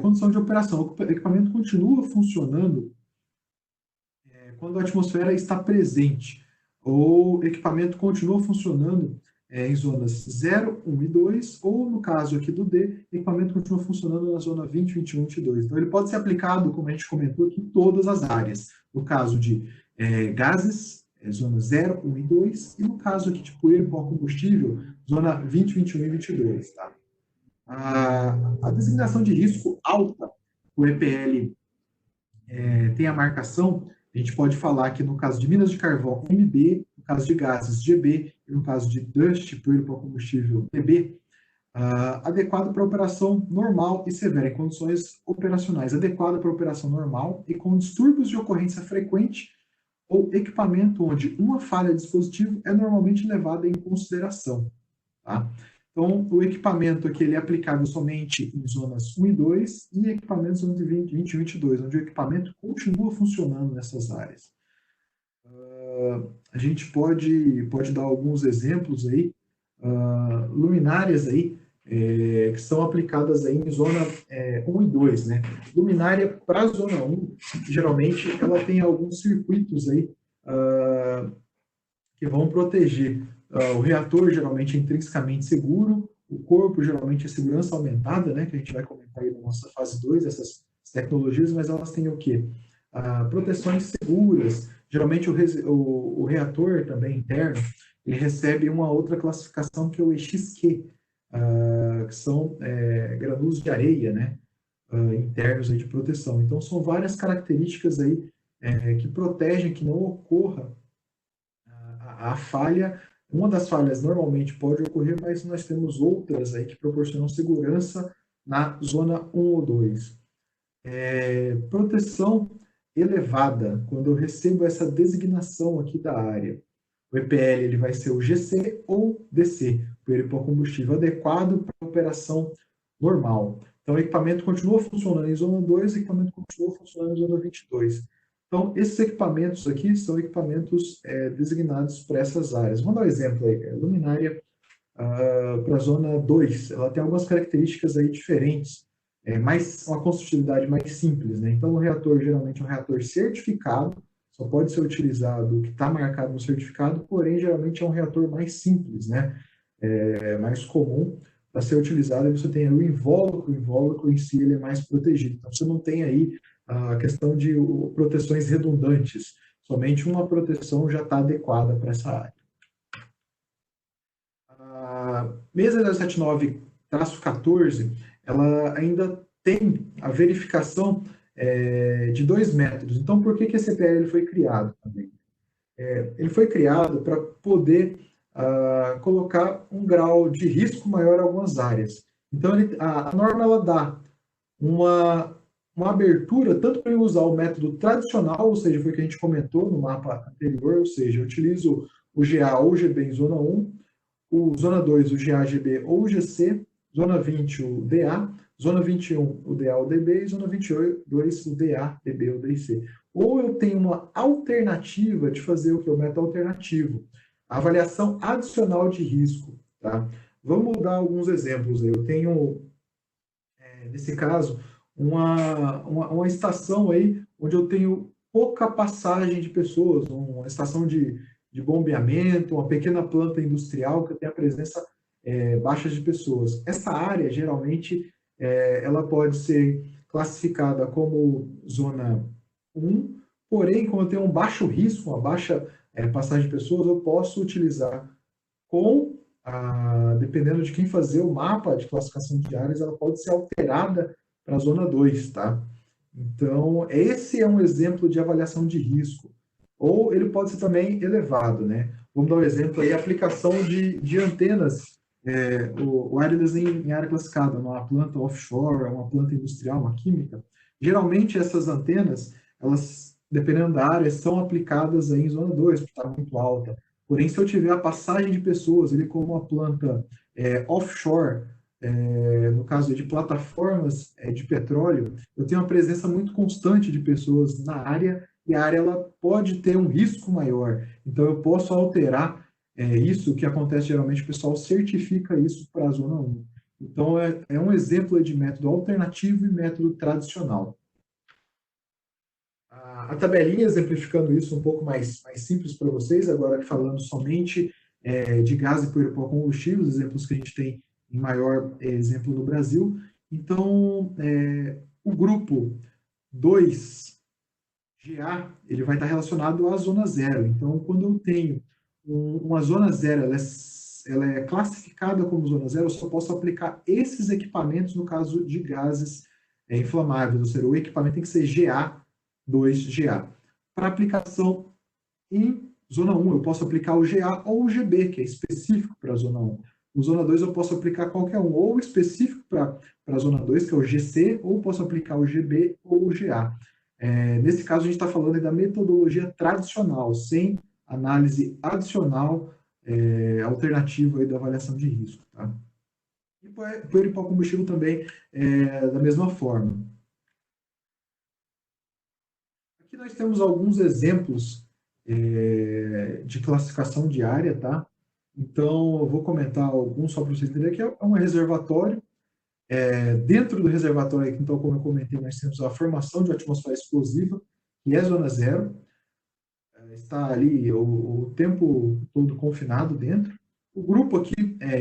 condição de operação. O equipamento continua funcionando quando a atmosfera está presente, ou o equipamento continua funcionando em zonas 0, 1 e 2, ou no caso aqui do D, o equipamento continua funcionando na zona 20, 21 e 22. Então, ele pode ser aplicado, como a gente comentou aqui, em todas as áreas. No caso de gases, zona 0, 1 e 2, e no caso aqui de poeira e pó combustível, zona 20, 21 e 22. Tá? A designação de risco alta, o EPL tem a marcação, a gente pode falar que no caso de minas de carvão, MB, no caso de gases, GB, e no caso de dust, poeira para combustível, PB, adequado para operação normal e severa, em condições operacionais, adequado para operação normal e com distúrbios de ocorrência frequente ou equipamento onde uma falha de dispositivo é normalmente levada em consideração. Tá? Então, o equipamento aqui ele é aplicável somente em zonas 1 e 2 e equipamentos zonas de 20, 21 e 22, onde o equipamento continua funcionando nessas áreas. A gente pode dar alguns exemplos aí, luminárias aí, que são aplicadas aí em zona 1 e 2, né? Luminária para a zona 1, geralmente, ela tem alguns circuitos aí que vão proteger o reator, geralmente é intrinsecamente seguro, o corpo, geralmente é segurança aumentada, né? Que a gente vai comentar aí na nossa fase 2, essas tecnologias, mas elas têm o quê? Proteções seguras, geralmente o reator também interno, ele recebe uma outra classificação que é o EXQ, que são granulos de areia, né, internos aí de proteção. Então, são várias características aí que protegem que não ocorra a falha. Uma das falhas normalmente pode ocorrer, mas nós temos outras aí que proporcionam segurança na zona 1 ou 2. Proteção elevada, quando eu recebo essa designação aqui da área. O EPL ele vai ser o GC ou DC, poeira e pó combustível, adequado para a operação normal. Então, o equipamento continua funcionando em zona 2, o equipamento continua funcionando em zona 22. Então, esses equipamentos aqui são equipamentos designados para essas áreas. Vamos dar um exemplo aí. A luminária para a zona 2, ela tem algumas características aí diferentes. Uma construtividade mais simples, né? Então, o reator geralmente é um reator certificado, só pode ser utilizado o que está marcado no certificado, porém, geralmente é um reator mais simples, né? Mais comum para ser utilizado, e você tem o invólucro em si ele é mais protegido. Então, você não tem aí a questão de proteções redundantes, somente uma proteção já está adequada para essa área. A mesa 079-14, ela ainda tem a verificação de 2 métodos. Então, por que esse EPL ele foi criado também? Ele foi criado para poder colocar um grau de risco maior em algumas áreas. Então, a norma ela dá uma abertura tanto para eu usar o método tradicional, ou seja, foi o que a gente comentou no mapa anterior, ou seja, eu utilizo o GA ou GB em zona 1, o zona 2, o GA, GB ou o GC, zona 20, o DA, zona 21, o DA ou DB, e zona 22, o DA, DB ou DC. Ou eu tenho uma alternativa de fazer o que? O método alternativo. A avaliação adicional de risco. Tá? Vamos dar alguns exemplos. Eu tenho, nesse caso, uma estação aí onde eu tenho pouca passagem de pessoas, uma estação de bombeamento, uma pequena planta industrial que tem a presença baixa de pessoas. Essa área, geralmente, ela pode ser classificada como zona 1, porém, como eu tenho um baixo risco, uma baixa passagem de pessoas, eu posso utilizar dependendo de quem fazer o mapa de classificação de áreas, ela pode ser alterada para a zona 2, tá? Então, esse é um exemplo de avaliação de risco. Ou ele pode ser também elevado, né? Vamos dar um exemplo aí, aplicação de antenas o wireless em área classificada, uma planta offshore, uma planta industrial, uma química, geralmente essas antenas, elas, dependendo da área, são aplicadas aí em zona 2, porque está muito alta. Porém, se eu tiver a passagem de pessoas, ele como uma planta offshore, no caso de plataformas de petróleo, eu tenho uma presença muito constante de pessoas na área e a área ela pode ter um risco maior. Então, eu posso alterar isso que acontece geralmente, o pessoal certifica isso para a zona 1. Então, é um exemplo de método alternativo e método tradicional. A tabelinha exemplificando isso um pouco mais simples para vocês, agora falando somente de gás e combustível, os exemplos que a gente tem em maior exemplo no Brasil. Então, o grupo 2GA, ele vai estar relacionado à zona 0. Então, quando eu tenho uma zona 0, ela é classificada como zona 0, eu só posso aplicar esses equipamentos no caso de gases inflamáveis, ou seja, o equipamento tem que ser GA2GA. Para aplicação em zona 1, eu posso aplicar o GA ou o GB, que é específico para a zona 1. No zona 2, eu posso aplicar qualquer um, ou específico para a zona 2, que é o GC, ou posso aplicar o GB ou o GA. Nesse caso, a gente está falando da metodologia tradicional, sem análise adicional alternativa aí da avaliação de risco. Tá? E poeira e pó combustível também da mesma forma. Aqui nós temos alguns exemplos de classificação de área, tá? Então, eu vou comentar alguns só para vocês entenderem que é um reservatório. Dentro do reservatório, então, como eu comentei, nós temos a formação de atmosfera explosiva, que é zona 0, está ali o tempo todo confinado dentro. O grupo aqui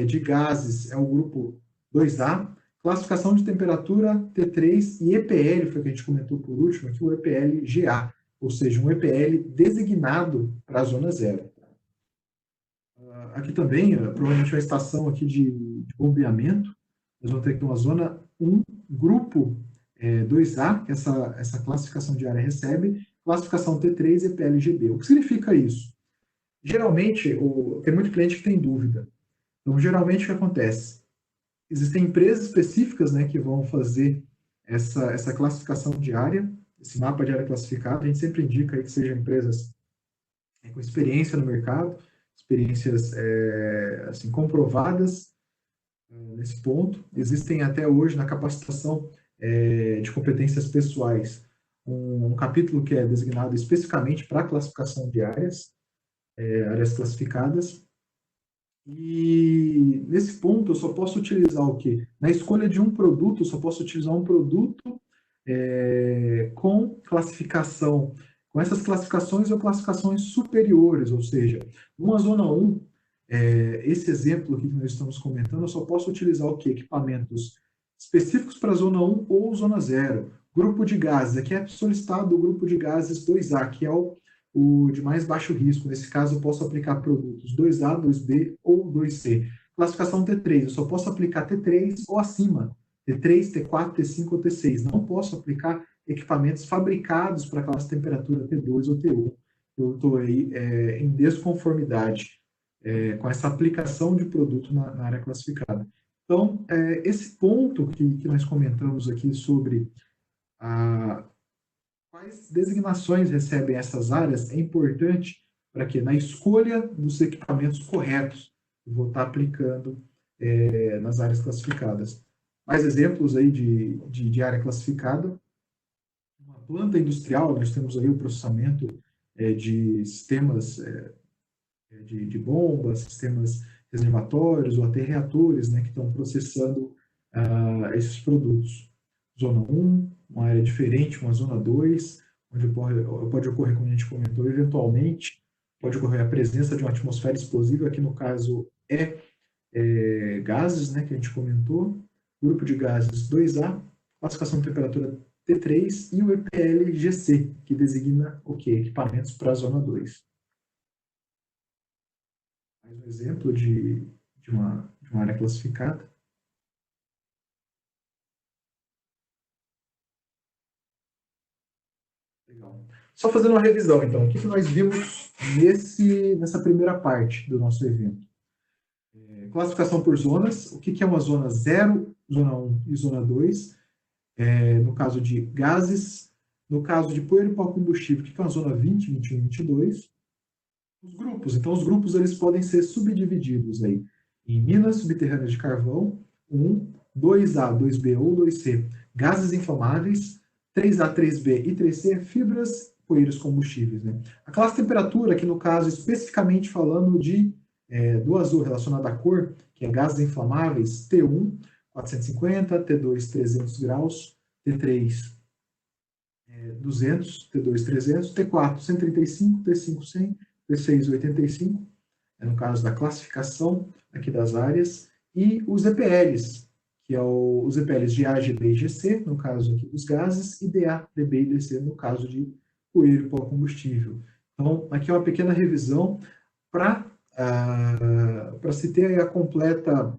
de gases é o grupo 2A, classificação de temperatura T3 e EPL, foi o que a gente comentou por último, aqui o EPL-GA, ou seja, um EPL designado para a zona 0. Aqui também, provavelmente uma estação aqui de bombeamento, nós vamos ter aqui uma zona 1, grupo 2A, que essa classificação de área recebe, classificação T3 e EPL-GB. O que significa isso? Geralmente, tem muito cliente que tem dúvida. Então, geralmente, o que acontece? Existem empresas específicas, né, que vão fazer essa classificação de área, esse mapa de área classificada. A gente sempre indica aí que sejam empresas com experiência no mercado, experiências assim, comprovadas nesse ponto. Existem até hoje na capacitação de competências pessoais um capítulo que é designado especificamente para a classificação de áreas, áreas classificadas. E nesse ponto eu só posso utilizar o quê? Na escolha de um produto, eu só posso utilizar um produto com classificação, com essas classificações ou classificações superiores, ou seja, numa zona 1, esse exemplo aqui que nós estamos comentando, eu só posso utilizar o quê? Equipamentos específicos para a zona 1 ou zona 0. Grupo de gases, aqui é solicitado o grupo de gases 2A, que é o de mais baixo risco. Nesse caso, eu posso aplicar produtos 2A, 2B ou 2C. Classificação T3, eu só posso aplicar T3 ou acima, T3, T4, T5 ou T6. Não posso aplicar equipamentos fabricados para classe temperatura T2 ou T1. Eu estou aí em desconformidade com essa aplicação de produto na área classificada. Então, esse ponto que nós comentamos aqui sobre quais designações recebem essas áreas é importante para que na escolha dos equipamentos corretos eu vou estar aplicando nas áreas classificadas. Mais exemplos aí de área classificada. Uma planta industrial, nós temos aí o processamento de sistemas de bombas, sistemas reservatórios ou até reatores, né, que estão processando esses produtos. Zona 1, uma área diferente, uma zona 2, onde pode ocorrer, como a gente comentou, eventualmente, pode ocorrer a presença de uma atmosfera explosiva, que no caso gases, né, que a gente comentou, grupo de gases 2A, classificação de temperatura T3 e o EPL-GC, que designa o quê? Equipamentos para a zona 2. Mais um exemplo de uma área classificada. Legal. Só fazendo uma revisão, então, o que nós vimos nessa primeira parte do nosso evento? Classificação por zonas. O que é uma zona 0, zona 1 e zona 2? No caso de gases. No caso de poeira e pó combustível, o que é uma zona 20, 21 e 22? Os grupos. Então, os grupos eles podem ser subdivididos aí em minas subterrâneas de carvão, 1, 2A, 2B ou 2C, gases inflamáveis, 3A, 3B e 3C, fibras, poeiras combustíveis. Né? A classe temperatura, aqui no caso, especificamente falando do azul relacionado à cor, que é gases inflamáveis, T1, 450, T2, 300 graus, T3, 200, T2, 300, T4, 135, T5, 100, T6, 85, no caso da classificação aqui das áreas, e os EPLs, que é os EPLs de A, GB e GC, no caso aqui dos gases, e DA, DB e DC, no caso de poeira e pó combustível. Então, aqui é uma pequena revisão para se ter a completa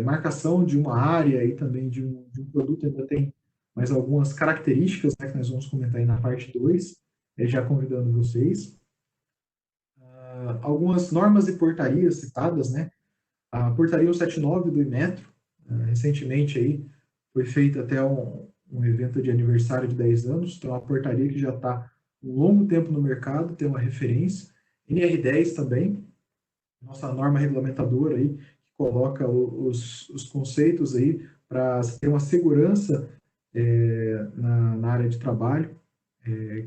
marcação de uma área e também de um produto. Ainda tem mais algumas características, né, que nós vamos comentar aí na parte 2, já convidando vocês. Algumas normas e portarias citadas, né? A portaria 179 do Inmetro, recentemente aí foi feito até um evento de aniversário de 10 anos, então a portaria que já está um longo tempo no mercado, tem uma referência. NR10 também, nossa norma regulamentadora aí, que coloca os conceitos aí para ter uma segurança na área de trabalho,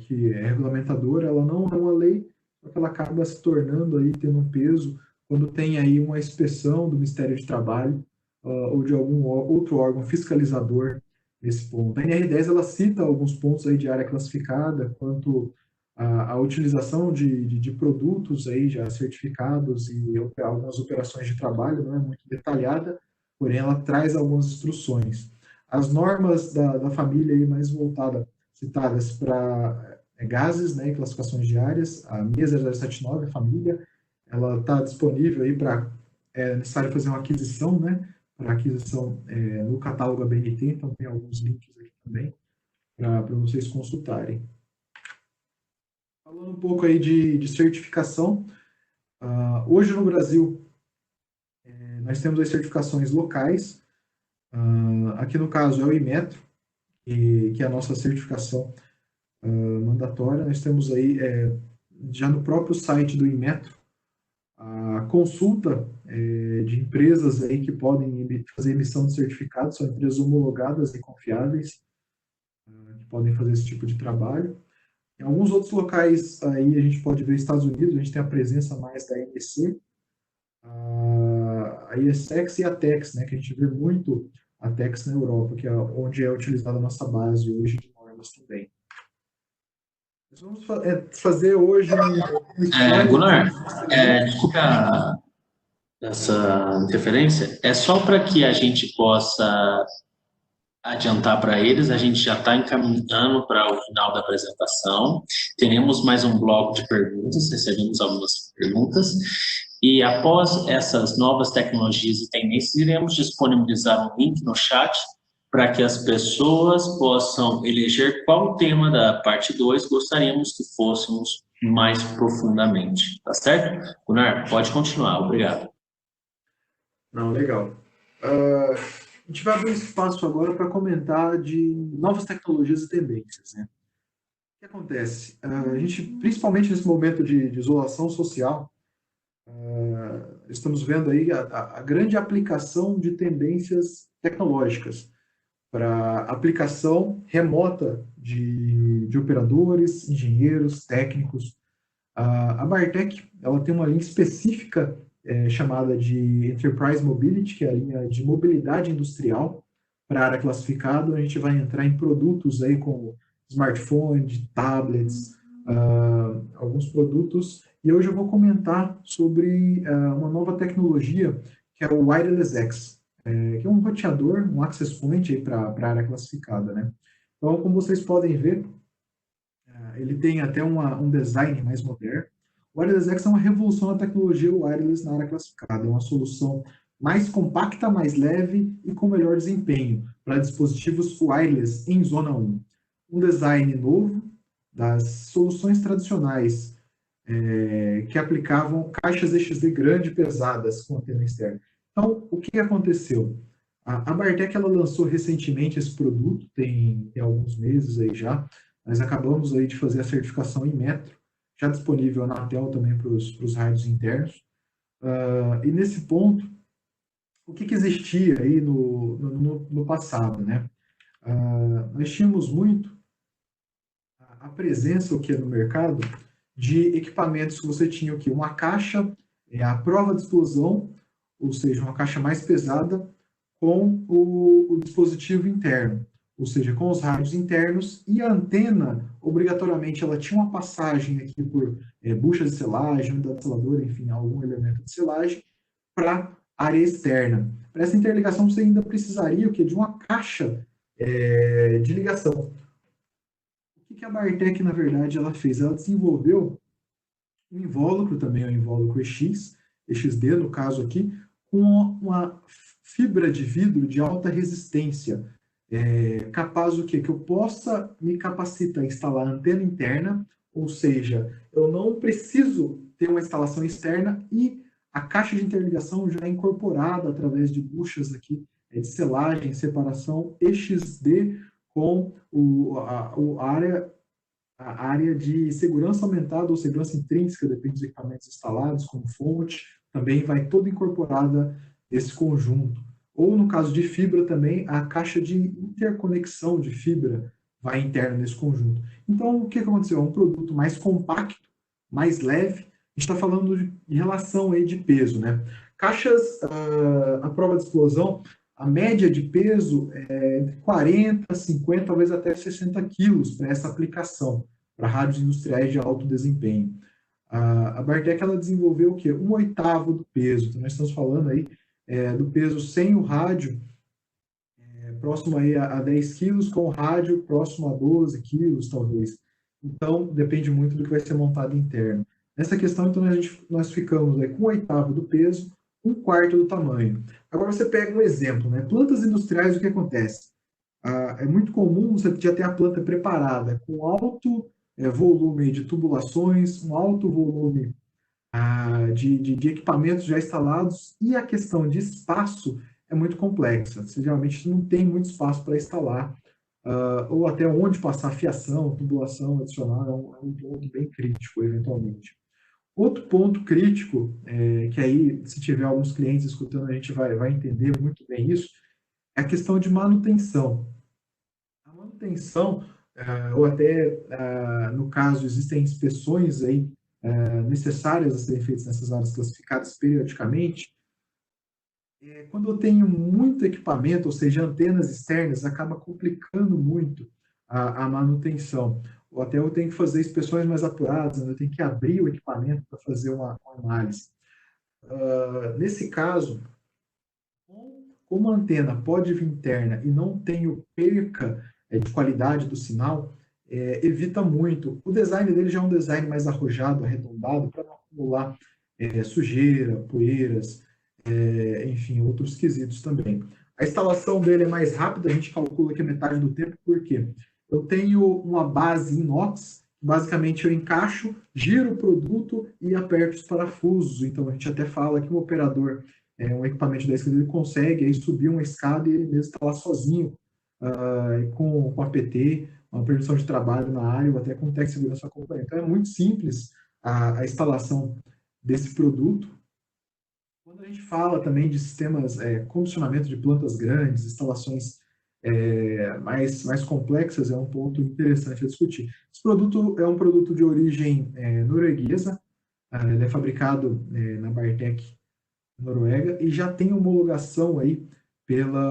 que é regulamentadora, ela não é uma lei, só que ela acaba se tornando aí, tendo um peso, quando tem aí uma inspeção do Ministério de Trabalho ou de algum outro órgão fiscalizador nesse ponto. A NR10 ela cita alguns pontos aí de área classificada, quanto a utilização de produtos aí já certificados e algumas operações de trabalho, não é muito detalhada, porém ela traz algumas instruções. As normas da família aí mais voltada, citadas para gases, né, e classificações de áreas, a MIA 0079, a família, ela está disponível aí para, necessário fazer uma aquisição, né, para aquisição no catálogo ABNT, então tem alguns links aqui também para vocês consultarem. Falando um pouco aí de certificação, hoje no Brasil nós temos as certificações locais, aqui no caso é o Inmetro, que é a nossa certificação mandatória. Nós temos aí, já no próprio site do Inmetro, a consulta de empresas aí que podem fazer emissão de certificados, são empresas homologadas e confiáveis, que podem fazer esse tipo de trabalho. Em alguns outros locais aí a gente pode ver Estados Unidos, a gente tem a presença mais da NEC, a IESEX e a TEX, né, que a gente vê muito a TEX na Europa, que é onde é utilizada a nossa base hoje de normas também. Nós vamos fazer hoje Gunnar, desculpa essa interferência, é só para que a gente possa adiantar para eles, a gente já está encaminhando para o final da apresentação, teremos mais um bloco de perguntas, recebemos algumas perguntas, e após essas novas tecnologias e tendências, iremos disponibilizar um link no chat para que as pessoas possam eleger qual o tema da parte 2 gostaríamos que fôssemos mais profundamente, tá certo? Gunnar, pode continuar, obrigado. Não, legal. A gente vai abrir espaço agora para comentar de novas tecnologias e tendências, né? O que acontece? A gente, principalmente nesse momento de isolação social, estamos vendo aí a grande aplicação de tendências tecnológicas para aplicação remota de operadores, engenheiros, técnicos. A Bartec ela tem uma linha específica chamada de Enterprise Mobility, que é a linha de mobilidade industrial para a área classificada. A gente vai entrar em produtos aí como smartphones, tablets, alguns produtos. E hoje eu vou comentar sobre uma nova tecnologia que é o Wireless X, que é um roteador, um access point para a área classificada, né? Então, como vocês podem ver, ele tem até um design mais moderno. O Wireless X é uma revolução na tecnologia wireless na área classificada. É uma solução mais compacta, mais leve e com melhor desempenho para dispositivos wireless em zona 1. Um design novo das soluções tradicionais que aplicavam caixas EXD grande pesadas com antena externa. Então, o que aconteceu? A Bartec ela lançou recentemente esse produto, tem alguns meses aí já, nós acabamos aí de fazer a certificação em metro, já disponível na Anatel também para os rádios internos. E nesse ponto, o que existia aí no passado, né? Nós tínhamos muito a presença o que no mercado de equipamentos que você tinha o que uma caixa à prova de explosão, ou seja, uma caixa mais pesada com o dispositivo interno, ou seja, com os rádios internos, e a antena, obrigatoriamente, ela tinha uma passagem aqui por bucha de selagem, unidade seladora, enfim, algum elemento de selagem, para a área externa. Para essa interligação, você ainda precisaria o quê? De uma caixa de ligação. O que a Bartec, na verdade, ela fez? Ela desenvolveu um invólucro também, o invólucro EXD, no caso aqui, com uma fibra de vidro de alta resistência, capaz o quê? Que eu possa me capacitar a instalar antena interna, ou seja, eu não preciso ter uma instalação externa e a caixa de interligação já é incorporada através de buchas aqui de selagem, separação EXD com a área de segurança aumentada ou segurança intrínseca, depende dos equipamentos instalados, como fonte, também vai toda incorporada nesse conjunto. Ou, no caso de fibra também, a caixa de interconexão de fibra vai interna nesse conjunto. Então, o que aconteceu? É um produto mais compacto, mais leve. A gente está falando de relação aí de peso, né? Caixas à prova de explosão, a média de peso é entre 40, 50, talvez até 60 quilos para essa aplicação, para rádios industriais de alto desempenho. A Bartec ela desenvolveu o quê? 1/8 do peso. Então, nós estamos falando aí do peso sem o rádio, próximo aí a 10 quilos, com o rádio próximo a 12 quilos, talvez. Então, depende muito do que vai ser montado interno. Nessa questão, então, nós ficamos com 1/8 do peso, 1/4 do tamanho. Agora, você pega um exemplo, né? Plantas industriais, o que acontece? É muito comum você já ter a planta preparada com alto volume de tubulações, um alto volume de equipamentos já instalados, e a questão de espaço é muito complexa. Você geralmente não tem muito espaço para instalar, ou até onde passar fiação, tubulação adicional, é um ponto bem crítico, eventualmente. Outro ponto crítico, que aí, se tiver alguns clientes escutando, a gente vai entender muito bem isso, é a questão de manutenção. A manutenção, ou até, no caso, existem inspeções aí, necessárias a serem feitas nessas áreas classificadas periodicamente. Quando eu tenho muito equipamento, ou seja, antenas externas, acaba complicando muito a manutenção. Ou até eu tenho que fazer inspeções mais apuradas, né? Eu tenho que abrir o equipamento para fazer uma análise. Nesse caso, como a antena pode vir interna e não tenho perca de qualidade do sinal, evita muito. O design dele já é um design mais arrojado, arredondado, para não acumular sujeira, poeiras, enfim, outros quesitos também. A instalação dele é mais rápida, a gente calcula que é metade do tempo, por quê? Eu tenho uma base inox, basicamente eu encaixo, giro o produto e aperto os parafusos. Então a gente até fala que um operador, um equipamento de 10 kg, ele consegue aí subir uma escada e ele mesmo instalar sozinho, com APT, uma permissão de trabalho na área, ou até com técnico de segurança acompanhante. Então é muito simples a instalação desse produto. Quando a gente fala também de sistemas, condicionamento de plantas grandes, instalações mais complexas, é um ponto interessante a discutir. Esse produto é um produto de origem norueguesa, ele é fabricado na Bartec Noruega e já tem homologação aí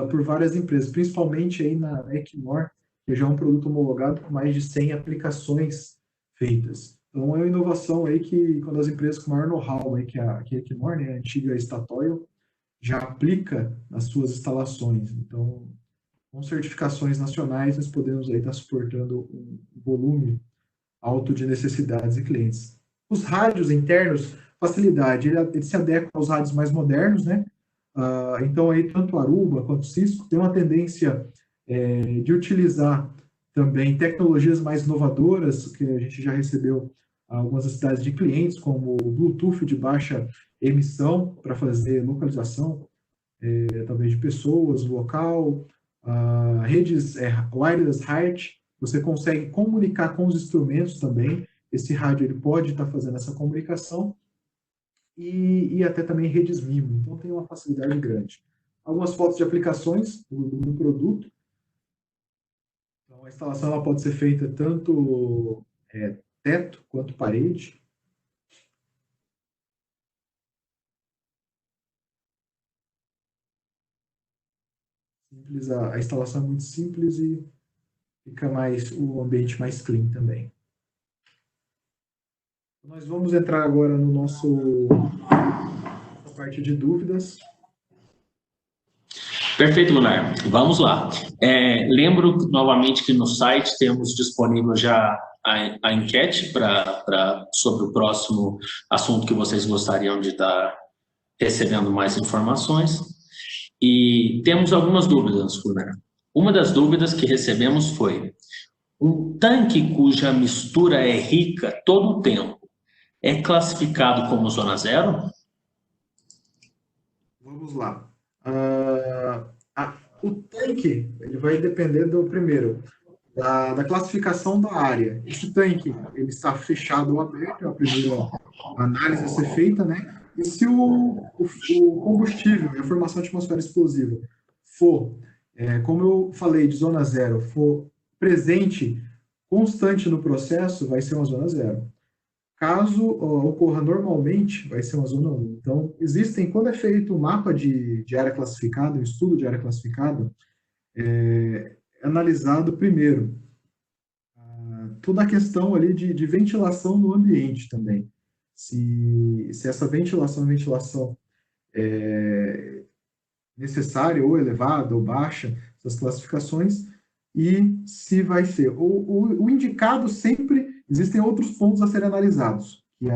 por várias empresas, principalmente aí na Equinor, que já é um produto homologado com mais de 100 aplicações feitas. Então, é uma inovação aí que, quando as empresas com maior know-how, que é a Equinor, né, a antiga Statoil, já aplica nas suas instalações. Então, com certificações nacionais, nós podemos aí estar suportando um volume alto de necessidades e clientes. Os rádios internos, facilidade, ele se adequa aos rádios mais modernos, né? Então, aí, tanto Aruba quanto Cisco tem uma tendência de utilizar também tecnologias mais inovadoras, que a gente já recebeu algumas necessidades de clientes, como o Bluetooth de baixa emissão para fazer localização, talvez de pessoas, local, redes wireless HART, você consegue comunicar com os instrumentos também, esse rádio ele pode estar fazendo essa comunicação, e até também redes MIMO, então tem uma facilidade grande. Algumas fotos de aplicações do produto, então a instalação ela pode ser feita tanto teto quanto parede. Simples, a instalação é muito simples e fica o ambiente mais clean também. Nós vamos entrar agora no nossa parte de dúvidas. Perfeito, Lunar. Vamos lá. Lembro novamente que no site temos disponível já a enquete sobre o próximo assunto que vocês gostariam de estar recebendo mais informações. E temos algumas dúvidas, Lunar. Uma das dúvidas que recebemos foi: um tanque cuja mistura é rica todo o tempo é classificado como zona zero? Vamos lá. O tanque ele vai depender do primeiro da classificação da área. Esse tanque ele está fechado ou aberto, é a primeira análise a ser feita, né? E se o combustível e a formação de atmosfera explosiva for, como eu falei, de zona zero, for presente, constante no processo, vai ser uma zona zero. Caso ocorra normalmente, vai ser uma zona 1. Então, quando é feito um mapa de área classificada, um estudo de área classificada, é analisado primeiro toda a questão ali de ventilação no ambiente também. Se essa ventilação é necessária ou elevada ou baixa, essas classificações, e se vai ser. O indicado sempre, existem outros pontos a serem analisados, e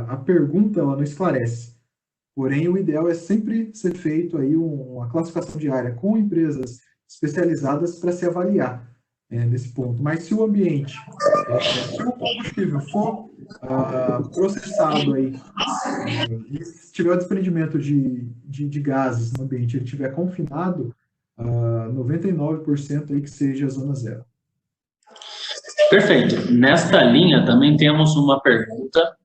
a pergunta ela não esclarece. Porém, o ideal é sempre ser feito aí uma classificação de área com empresas especializadas para se avaliar nesse ponto. Mas se o ambiente, se o combustível for processado aí, e se tiver o desprendimento de gases no ambiente, ele estiver confinado, 99% aí que seja zona zero. Perfeito. Nesta linha também temos uma pergunta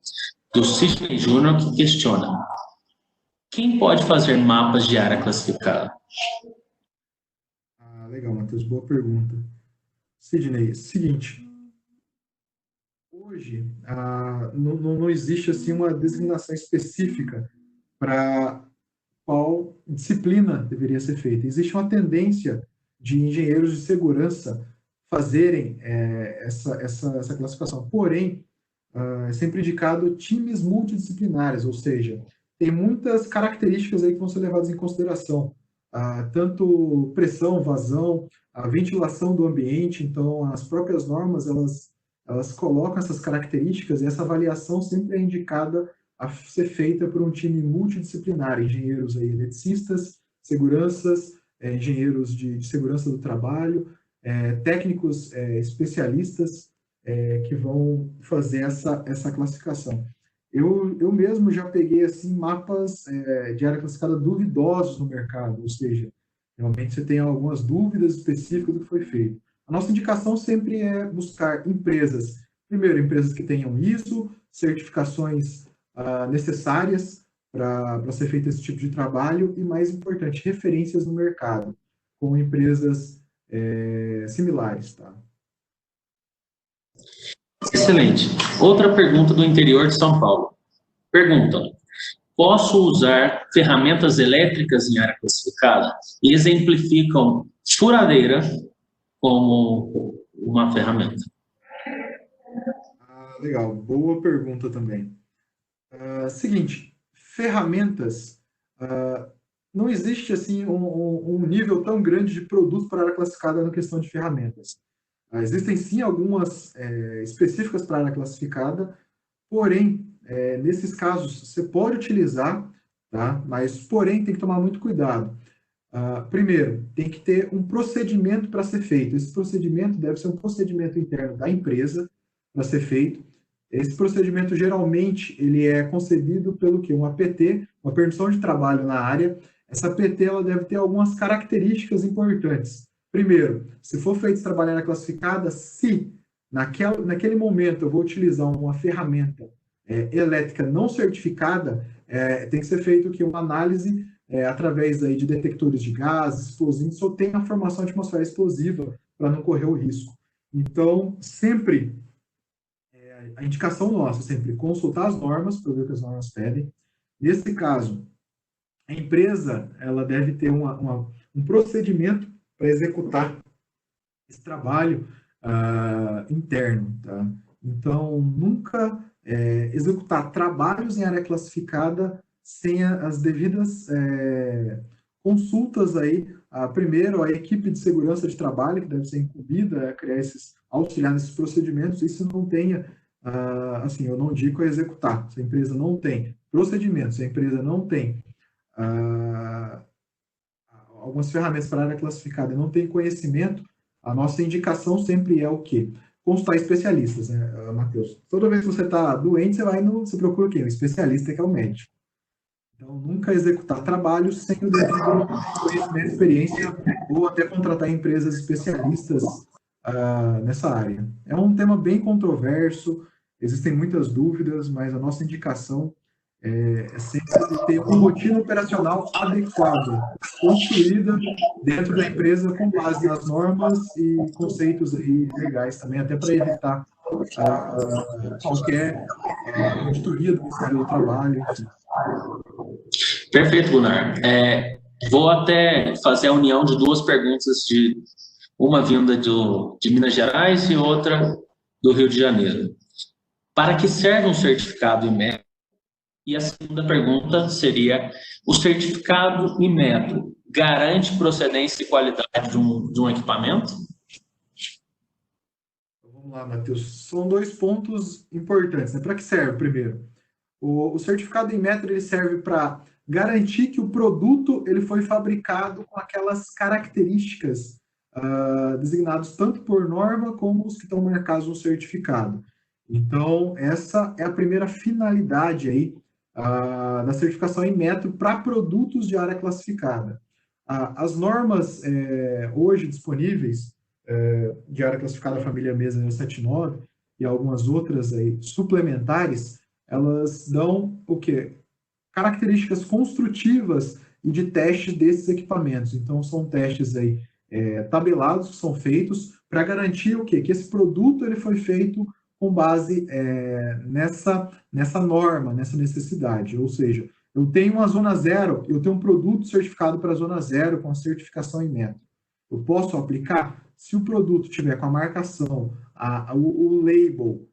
do Sidney Júnior que questiona: quem pode fazer mapas de área classificada? Legal, Matheus, boa pergunta. Sidney, seguinte, hoje não existe assim uma designação específica para qual disciplina deveria ser feita. Existe uma tendência de engenheiros de segurança fazerem essa classificação. Porém, é sempre indicado times multidisciplinares, ou seja, tem muitas características aí que vão ser levadas em consideração, tanto pressão, vazão, a ventilação do ambiente. Então, as próprias normas, elas colocam essas características, e essa avaliação sempre é indicada a ser feita por um time multidisciplinar, engenheiros aí, eletricistas, seguranças, engenheiros de segurança do trabalho, técnicos especialistas que vão fazer essa classificação. Eu mesmo já peguei assim mapas de área classificada duvidosos no mercado, ou seja, realmente você tem algumas dúvidas específicas do que foi feito. A nossa indicação sempre é buscar empresas que tenham ISO, certificações necessárias para ser feito esse tipo de trabalho, e, mais importante, referências no mercado, com empresas similares. Tá? Excelente. Outra pergunta do interior de São Paulo. Perguntam: posso usar ferramentas elétricas em área classificada? E exemplificam furadeira como uma ferramenta. Legal, boa pergunta também. Seguinte, ferramentas, não existe assim um nível tão grande de produto para área classificada na questão de ferramentas. Existem sim algumas específicas para área classificada, porém, nesses casos você pode utilizar, tá? Mas porém tem que tomar muito cuidado. Primeiro, tem que ter um procedimento para ser feito. Esse procedimento deve ser um procedimento interno da empresa, para ser feito. Esse procedimento, geralmente, ele é concebido pelo quê? Uma PT, uma permissão de trabalho na área. Essa PT ela deve ter algumas características importantes. Primeiro, se for feito trabalhar na classificada, se naquele momento eu vou utilizar uma ferramenta elétrica não certificada, tem que ser feito que uma análise através aí de detectores de gases, explosivos, só tem a formação de atmosfera explosiva para não correr o risco. Então, sempre, a indicação nossa é sempre consultar as normas para ver o que as normas pedem. Nesse caso, a empresa ela deve ter um procedimento para executar esse trabalho interno. Tá? Então, nunca executar trabalhos em área classificada sem as devidas consultas aí, primeiro a equipe de segurança de trabalho, que deve ser incumbida a criar auxiliar nesses procedimentos, e se não tenha, assim, eu não digo a executar, se a empresa não tem procedimentos, se a empresa não tem algumas ferramentas para a área classificada e não tem conhecimento, a nossa indicação sempre é o quê? Consultar especialistas, né, Matheus? Toda vez que você está doente, você procura o quê? O especialista, que é o médico. Então, nunca executar trabalhos sem o devido conhecimento, experiência, ou até contratar empresas especialistas nessa área. É um tema bem controverso, existem muitas dúvidas, mas a nossa indicação é sempre ter uma rotina operacional adequada, construída dentro da empresa com base nas normas e conceitos aí legais também, até para evitar qualquer auditoria do Ministério do Trabalho, enfim. Perfeito, Gunnar. Vou até fazer a união de duas perguntas, uma vinda de Minas Gerais e outra do Rio de Janeiro. Para que serve um certificado IMET? E a segunda pergunta seria: o certificado IMET garante procedência e qualidade de um equipamento? Vamos lá, Matheus. São dois pontos importantes, né? Para que serve, primeiro? O certificado IMET ele serve para garantir que o produto ele foi fabricado com aquelas características designadas tanto por norma como os que estão marcados no certificado. Então, essa é a primeira finalidade aí da certificação IMET para produtos de área classificada. As normas hoje disponíveis de área classificada família MESA 079 e algumas outras aí, suplementares, elas dão o quê? Características construtivas e de testes desses equipamentos. Então, são testes aí tabelados que são feitos para garantir o quê? Que esse produto ele foi feito com base nessa norma, nessa necessidade. Ou seja, eu tenho uma zona zero, eu tenho um produto certificado para a zona zero com a certificação IMET. Eu posso aplicar? Se o produto tiver com a marcação, o label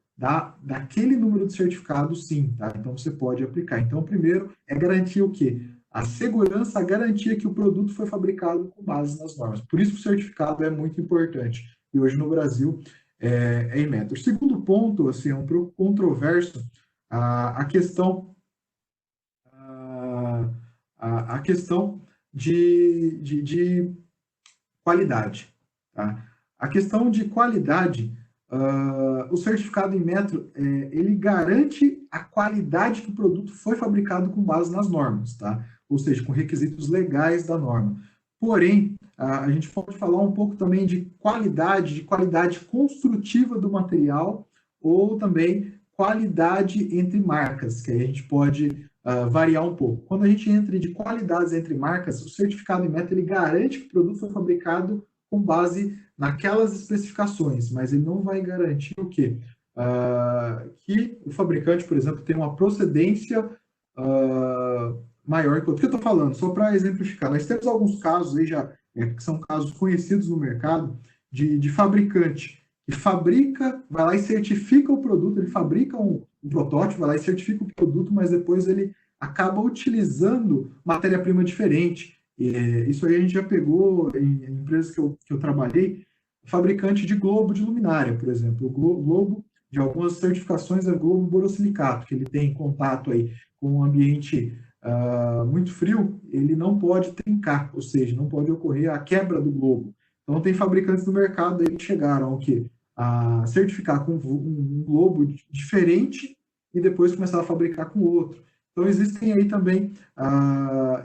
daquele número de certificado, sim, tá? Então você pode aplicar. Então, primeiro é garantir o quê? A segurança, a garantia que o produto foi fabricado com base nas normas. Por isso que o certificado é muito importante. E hoje no Brasil é IMET. O segundo ponto, assim, é um pouco controverso, a questão de qualidade. Tá? A questão de qualidade, o certificado IMET, ele garante a qualidade que o produto foi fabricado com base nas normas, tá? Ou seja, com requisitos legais da norma. Porém, a gente pode falar um pouco também de qualidade construtiva do material, ou também qualidade entre marcas, que aí a gente pode variar um pouco. Quando a gente entra de qualidades entre marcas, o certificado IMET ele garante que o produto foi fabricado com base naquelas especificações, mas ele não vai garantir o quê? Que o fabricante, por exemplo, tenha uma procedência maior que o outro. O que eu estou falando? Só para exemplificar, nós temos alguns casos aí já, que são casos conhecidos no mercado, de fabricante que fabrica, vai lá e certifica o produto, ele fabrica um protótipo, vai lá e certifica o produto, mas depois ele acaba utilizando matéria-prima diferente. Isso aí a gente já pegou em empresas que eu trabalhei, fabricante de globo de luminária, por exemplo. O globo, de algumas certificações, é globo borosilicato, que ele tem contato aí com um ambiente muito frio, ele não pode trincar, ou seja, não pode ocorrer a quebra do globo. Então, tem fabricantes do mercado aí que chegaram ao quê? a certificar com um globo diferente e depois começar a fabricar com outro. Então, existem aí também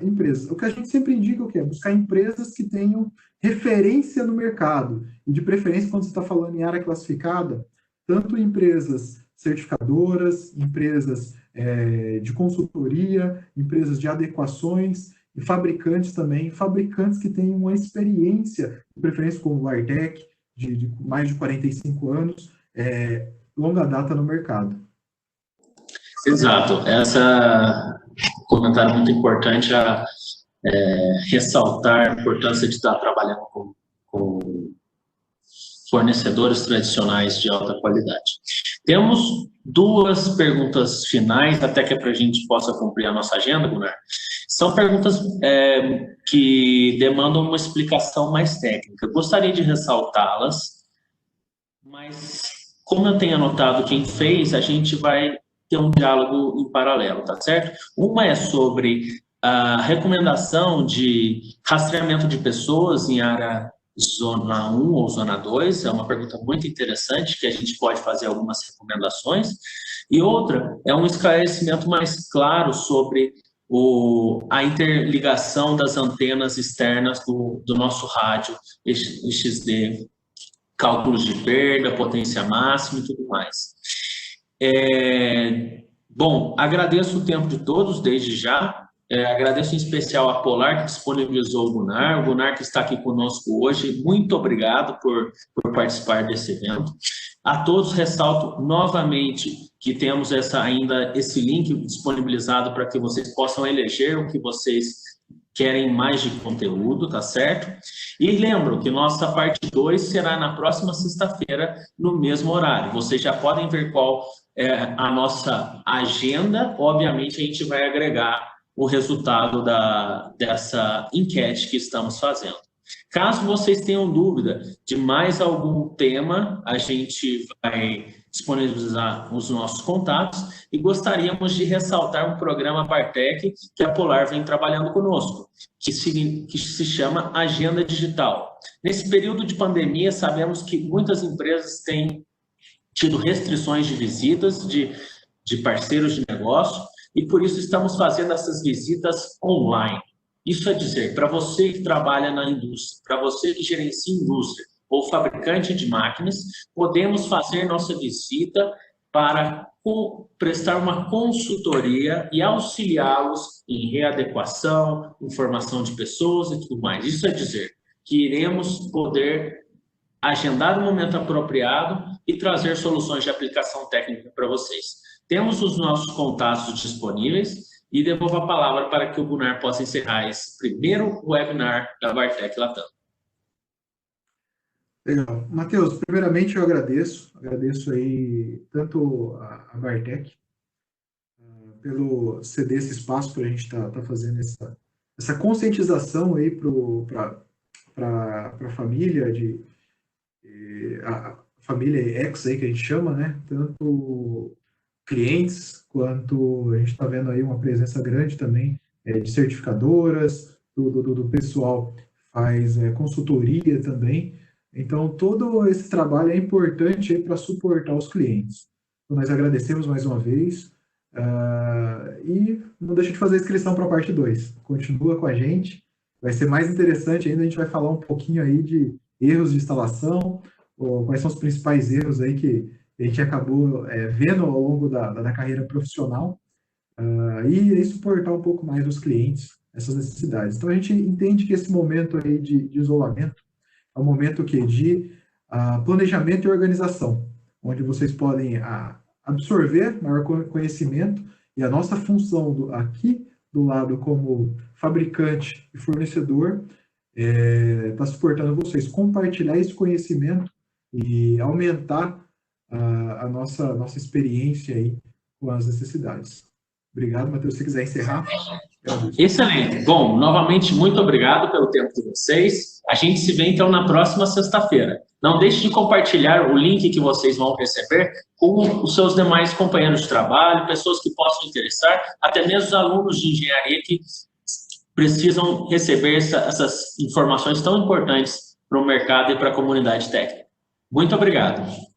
empresas. O que a gente sempre indica é buscar empresas que tenham referência no mercado. E, de preferência, quando você está falando em área classificada, tanto empresas certificadoras, empresas de consultoria, empresas de adequações, e fabricantes também, fabricantes que tenham uma experiência, de preferência como o Artec, de mais de 45 anos, longa data no mercado. Exato. Essa comentário muito importante ressaltar a importância de estar trabalhando com fornecedores tradicionais de alta qualidade. Temos duas perguntas finais, até que para a gente possa cumprir a nossa agenda, Gunnar. São perguntas que demandam uma explicação mais técnica. Gostaria de ressaltá-las, mas como eu tenho anotado quem fez, a gente vai ter um diálogo em paralelo, tá certo? Uma é sobre a recomendação de rastreamento de pessoas em área Zona 1 ou Zona 2, é uma pergunta muito interessante, que a gente pode fazer algumas recomendações. E outra é um esclarecimento mais claro sobre a interligação das antenas externas do nosso rádio XD, cálculos de perda, potência máxima e tudo mais. Bom, agradeço o tempo de todos desde já. Agradeço em especial a Polar, que disponibilizou o Gunnar que está aqui conosco hoje. Muito obrigado por participar desse evento. A todos ressalto novamente que temos ainda esse link disponibilizado para que vocês possam eleger o que vocês querem mais de conteúdo, tá certo? E lembro que nossa parte 2 será na próxima sexta-feira, no mesmo horário. Vocês já podem ver qual é a nossa agenda. Obviamente, a gente vai agregar o resultado dessa enquete que estamos fazendo. Caso vocês tenham dúvida de mais algum tema, a gente vai disponibilizar os nossos contatos e gostaríamos de ressaltar um programa Bartec que a Polar vem trabalhando conosco, que se chama Agenda Digital. Nesse período de pandemia, sabemos que muitas empresas têm tido restrições de visitas de parceiros de negócio e por isso estamos fazendo essas visitas online. Isso é dizer, para você que trabalha na indústria, para você que gerencia indústria ou fabricante de máquinas, podemos fazer nossa visita para prestar uma consultoria e auxiliá-los em readequação, informação de pessoas e tudo mais. Isso é dizer que iremos poder agendar o momento apropriado e trazer soluções de aplicação técnica para vocês. Temos os nossos contatos disponíveis e devolvo a palavra para que o Gunnar possa encerrar esse primeiro webinar da Bartec Latam. Legal. Matheus, primeiramente eu agradeço aí tanto a Bartec pelo ceder esse espaço para a gente tá fazendo essa conscientização aí para a família, a família X aí que a gente chama, né? Tanto clientes, quanto a gente está vendo aí uma presença grande também de certificadoras, do pessoal que faz consultoria também. Então, todo esse trabalho é importante para suportar os clientes. Então, nós agradecemos mais uma vez e não deixa de fazer a inscrição para a parte 2. Continua com a gente, vai ser mais interessante ainda, a gente vai falar um pouquinho aí de erros de instalação, quais são os principais erros aí que a gente acabou vendo ao longo da carreira profissional e aí suportar um pouco mais os clientes, essas necessidades. Então, a gente entende que esse momento aí de isolamento é um momento de planejamento e organização, onde vocês podem absorver maior conhecimento e a nossa função aqui do lado como fabricante e fornecedor está suportando vocês compartilhar esse conhecimento e aumentar a nossa experiência aí com as necessidades. Obrigado, Matheus. Se você quiser encerrar. Excelente. Bom, novamente, muito obrigado pelo tempo de vocês. A gente se vê, então, na próxima sexta-feira. Não deixe de compartilhar o link que vocês vão receber com os seus demais companheiros de trabalho, pessoas que possam interessar, até mesmo os alunos de engenharia que precisam receber essas informações tão importantes para o mercado e para a comunidade técnica. Muito obrigado.